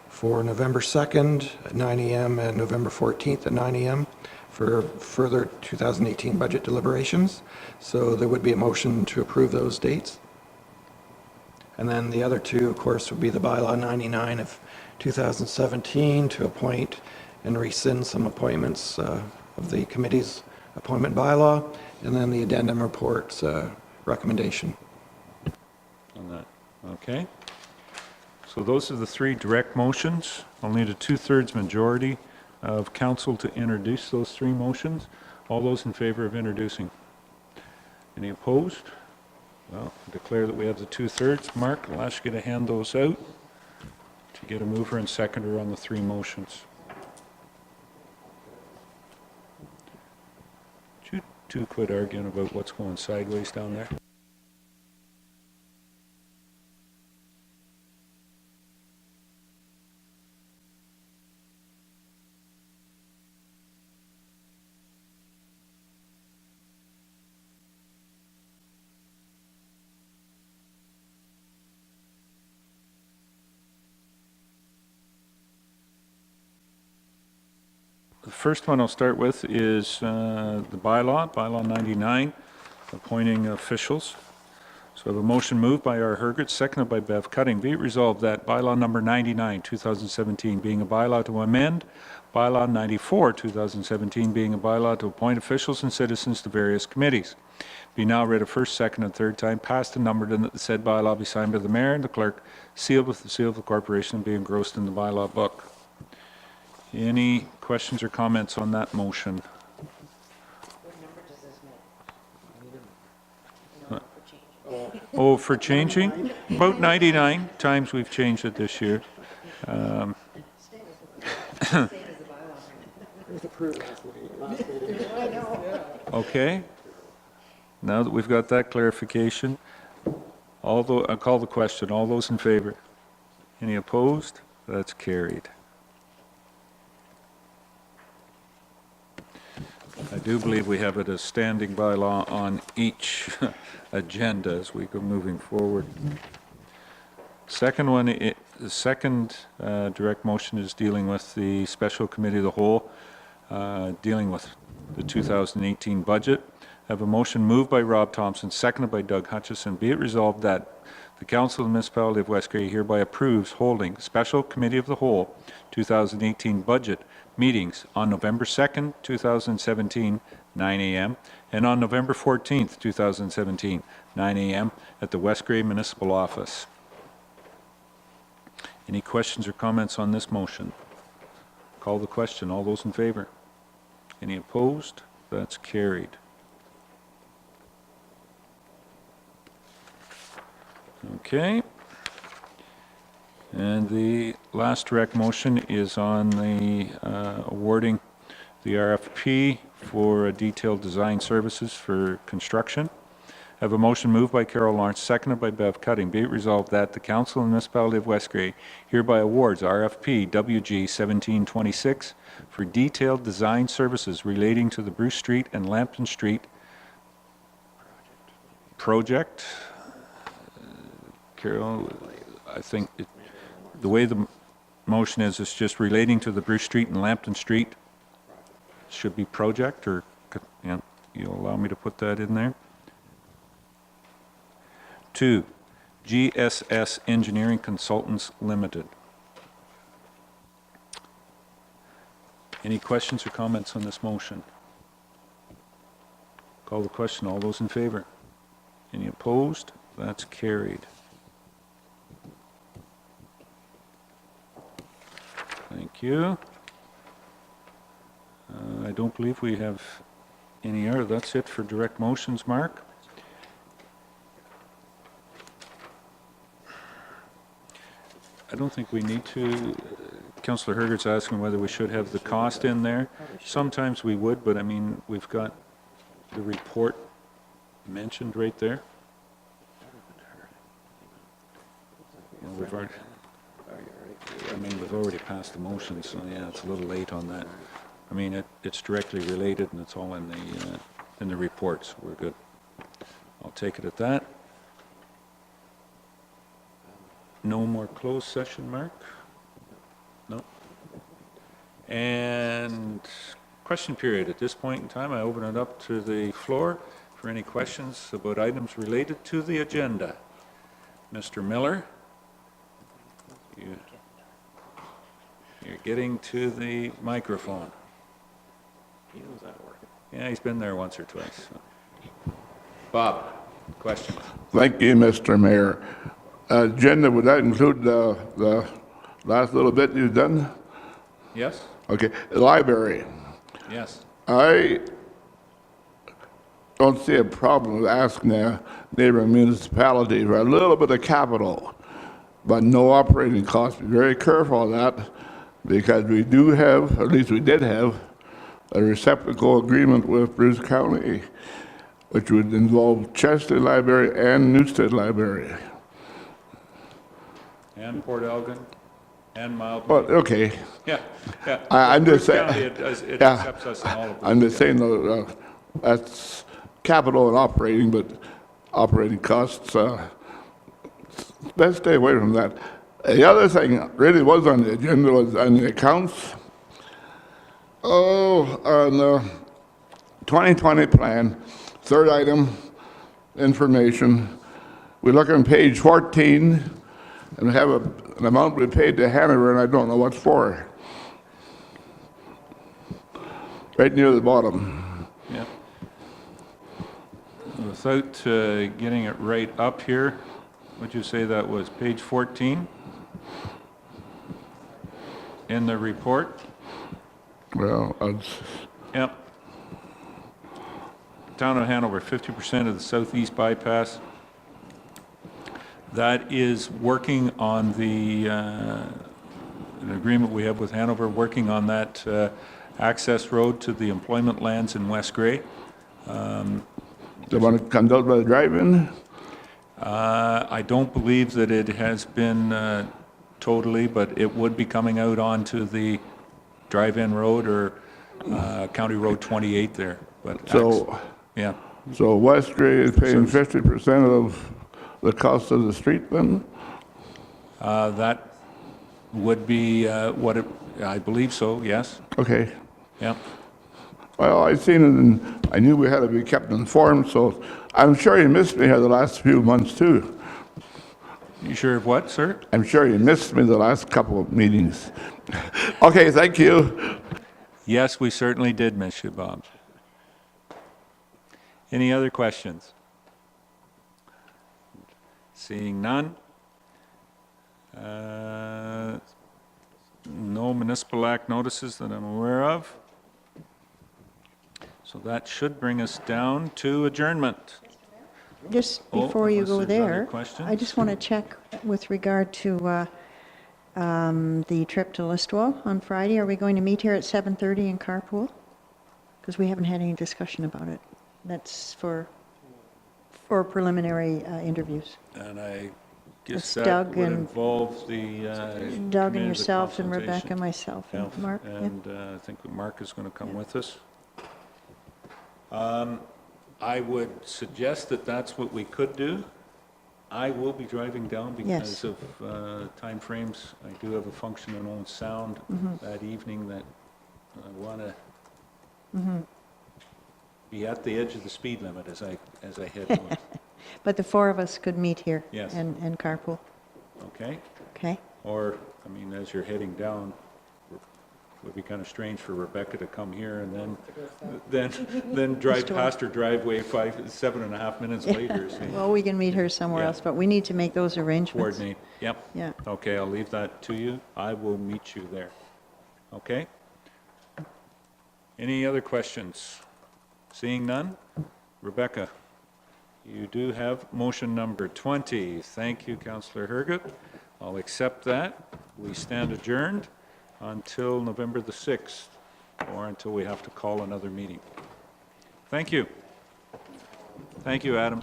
for November 2nd at 9 a.m. and November 14th at 9 a.m. for further 2018 budget deliberations. So there would be a motion to approve those dates. And then the other 2, of course, would be the bylaw 99 of 2017 to appoint and rescind some appointments of the committee's appointment bylaw, and then the addendum report's recommendation. On that, okay. So those are the 3 direct motions. I'll need a 2/3 majority of council to introduce those 3 motions. All those in favor of introducing? Any opposed? Well, I declare that we have the 2/3. Mark, I'll ask you to hand those out to get a mover and seconder on the 3 motions. Would you 2 quit arguing about what's going sideways down there? The first one I'll start with is the bylaw 99, appointing officials. So I have a motion moved by R. Hergert, seconded by Bev Cutting. Be it resolved that bylaw number 99, 2017, being a bylaw to amend bylaw 94, 2017, being a bylaw to appoint officials and citizens to various committees, be now read a first, second, and third time, passed and numbered, and that the said bylaw be signed by the mayor and the clerk, sealed with the seal of the corporation, and be engrossed in the bylaw book. Any questions or comments on that motion? What number does this make? Oh, for changing? About 99 times we've changed it this year. Okay. Now that we've got that clarification, I'll call the question. All those in favor? Any opposed? That's carried. I do believe we have it as standing bylaw on each agenda as we go moving forward. Second one, the second direct motion is dealing with the Special Committee of the Whole, dealing with the 2018 budget. I have a motion moved by Rob Thompson, seconded by Doug Hutchison. Be it resolved that the Council of the Municipality of West Grey hereby approves holding Special Committee of the Whole 2018 budget meetings on November 2nd, 2017, 9 a.m., and on November 14th, 2017, 9 a.m. at the West Grey Municipal Office. Any questions or comments on this motion? Call the question. All those in favor? Any opposed? That's carried. Okay. And the last direct motion is on the awarding the RFP for detailed design services for construction. I have a motion moved by Carol Lawrence, seconded by Bev Cutting. Be it resolved that the Council of the Municipality of West Grey hereby awards RFP WG 1726 for detailed design services relating to the Bruce Street and Lambton Street project. Carol, I think the way the motion is, it's just relating to the Bruce Street and Lambton Street. Should be project, or you'll allow me to put that in there? 2, GSS Engineering Consultants Limited. Any questions or comments on this motion? Call the question. All those in favor? Any opposed? That's carried. Thank you. I don't believe we have any other. That's it for direct motions, Mark. I don't think we need to. Councillor Hergert's asking whether we should have the cost in there. Sometimes we would, but I mean, we've got the report mentioned right there. We've already, we've already passed the motion, so yeah, it's a little late on that. I mean, it's directly related, and it's all in the report, so we're good. I'll take it at that. No more closed session, Mark? No. And question period. At this point in time, I open it up to the floor for any questions about items related to the agenda. Mr. Miller, you're getting to the microphone. He knows how to work it. Yeah, he's been there once or twice. So. Bob, questions? Thank you, Mr. Mayor. Agenda, would that include the last little bit you've done? Yes? Okay, library. Yes. I don't see a problem with asking a neighboring municipality for a little bit of capital, but no operating costs. Be very careful of that, because we do have, or at least we did have, a receptacle agreement with Bruce County, which would involve Chesley Library and Newstead Library. And Port Elgin, and Mildmay. Well, okay. Yeah, yeah. I'm just Bruce saying. County, it Yeah. accepts us in all of I'm those, just saying, though, that's capital and operating, but operating costs, best stay away from that. The other thing really was on the agenda was on the accounts. On the 2020 plan, third item, information. We look on page 14, and we have an amount we paid to Hanover, and I don't know what for. Right near the bottom. Yeah. Without getting it right up here, would you say that was page 14 in the report? Well, Yep. Town of Hanover, 50% of the southeast bypass. That is working on the, an agreement we have with Hanover, working on that access road to the employment lands in West Grey. the one that comes out by the drive-in? I don't believe that it has been totally, but it would be coming out onto the drive-in road or County Road 28 there. But So, yeah, so West Grey is paying 50% of the cost of the street then? that would be what it, I believe so, yes. Okay. Yeah. Well, I seen it and I knew we had to be kept informed, so I'm sure you missed me here the last few months too. You sure of what, sir? I'm sure you missed me the last couple of meetings. Okay, thank you. Yes, we certainly did miss you, Bob. Any other questions? Seeing none. No municipal act notices that I'm aware of. So that should bring us down to adjournment. just Oh, before you unless go there's other there, I questions? just want to check with regard to the trip to Listowel on Friday. Are we going to meet here at 7:30 in carpool? Because we haven't had any discussion about it. That's for preliminary interviews. And I guess It's that Doug would and- involve the Doug committee and of the yourself and Rebecca, consultation. myself and Yeah, Mark. yeah. And I think Mark is going to come with us. I would suggest that that's what we could do. I will be driving down Yes. because of timeframes. I do have a function in Owen Sound that evening that I want to be at the edge of the speed limit as I head north. But the four of us could meet here Yes. and carpool, Okay? okay? Or, I mean, as you're heading down, it would be kind of strange for Rebecca to come here and then drive past her driveway 7.5 minutes later. So Well, we can meet her somewhere Yeah. else, but we need to make those arrangements. coordinate. Yep. Yeah. Okay, I'll leave that to you. I will meet you there. Okay? Any other questions? Seeing none? Rebecca, you do have motion number 20. Thank you, Councillor Hergut. I'll accept that. We stand adjourned until November the 6th, or until we have to call another meeting. Thank you. Thank you, Adam.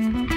Thank you.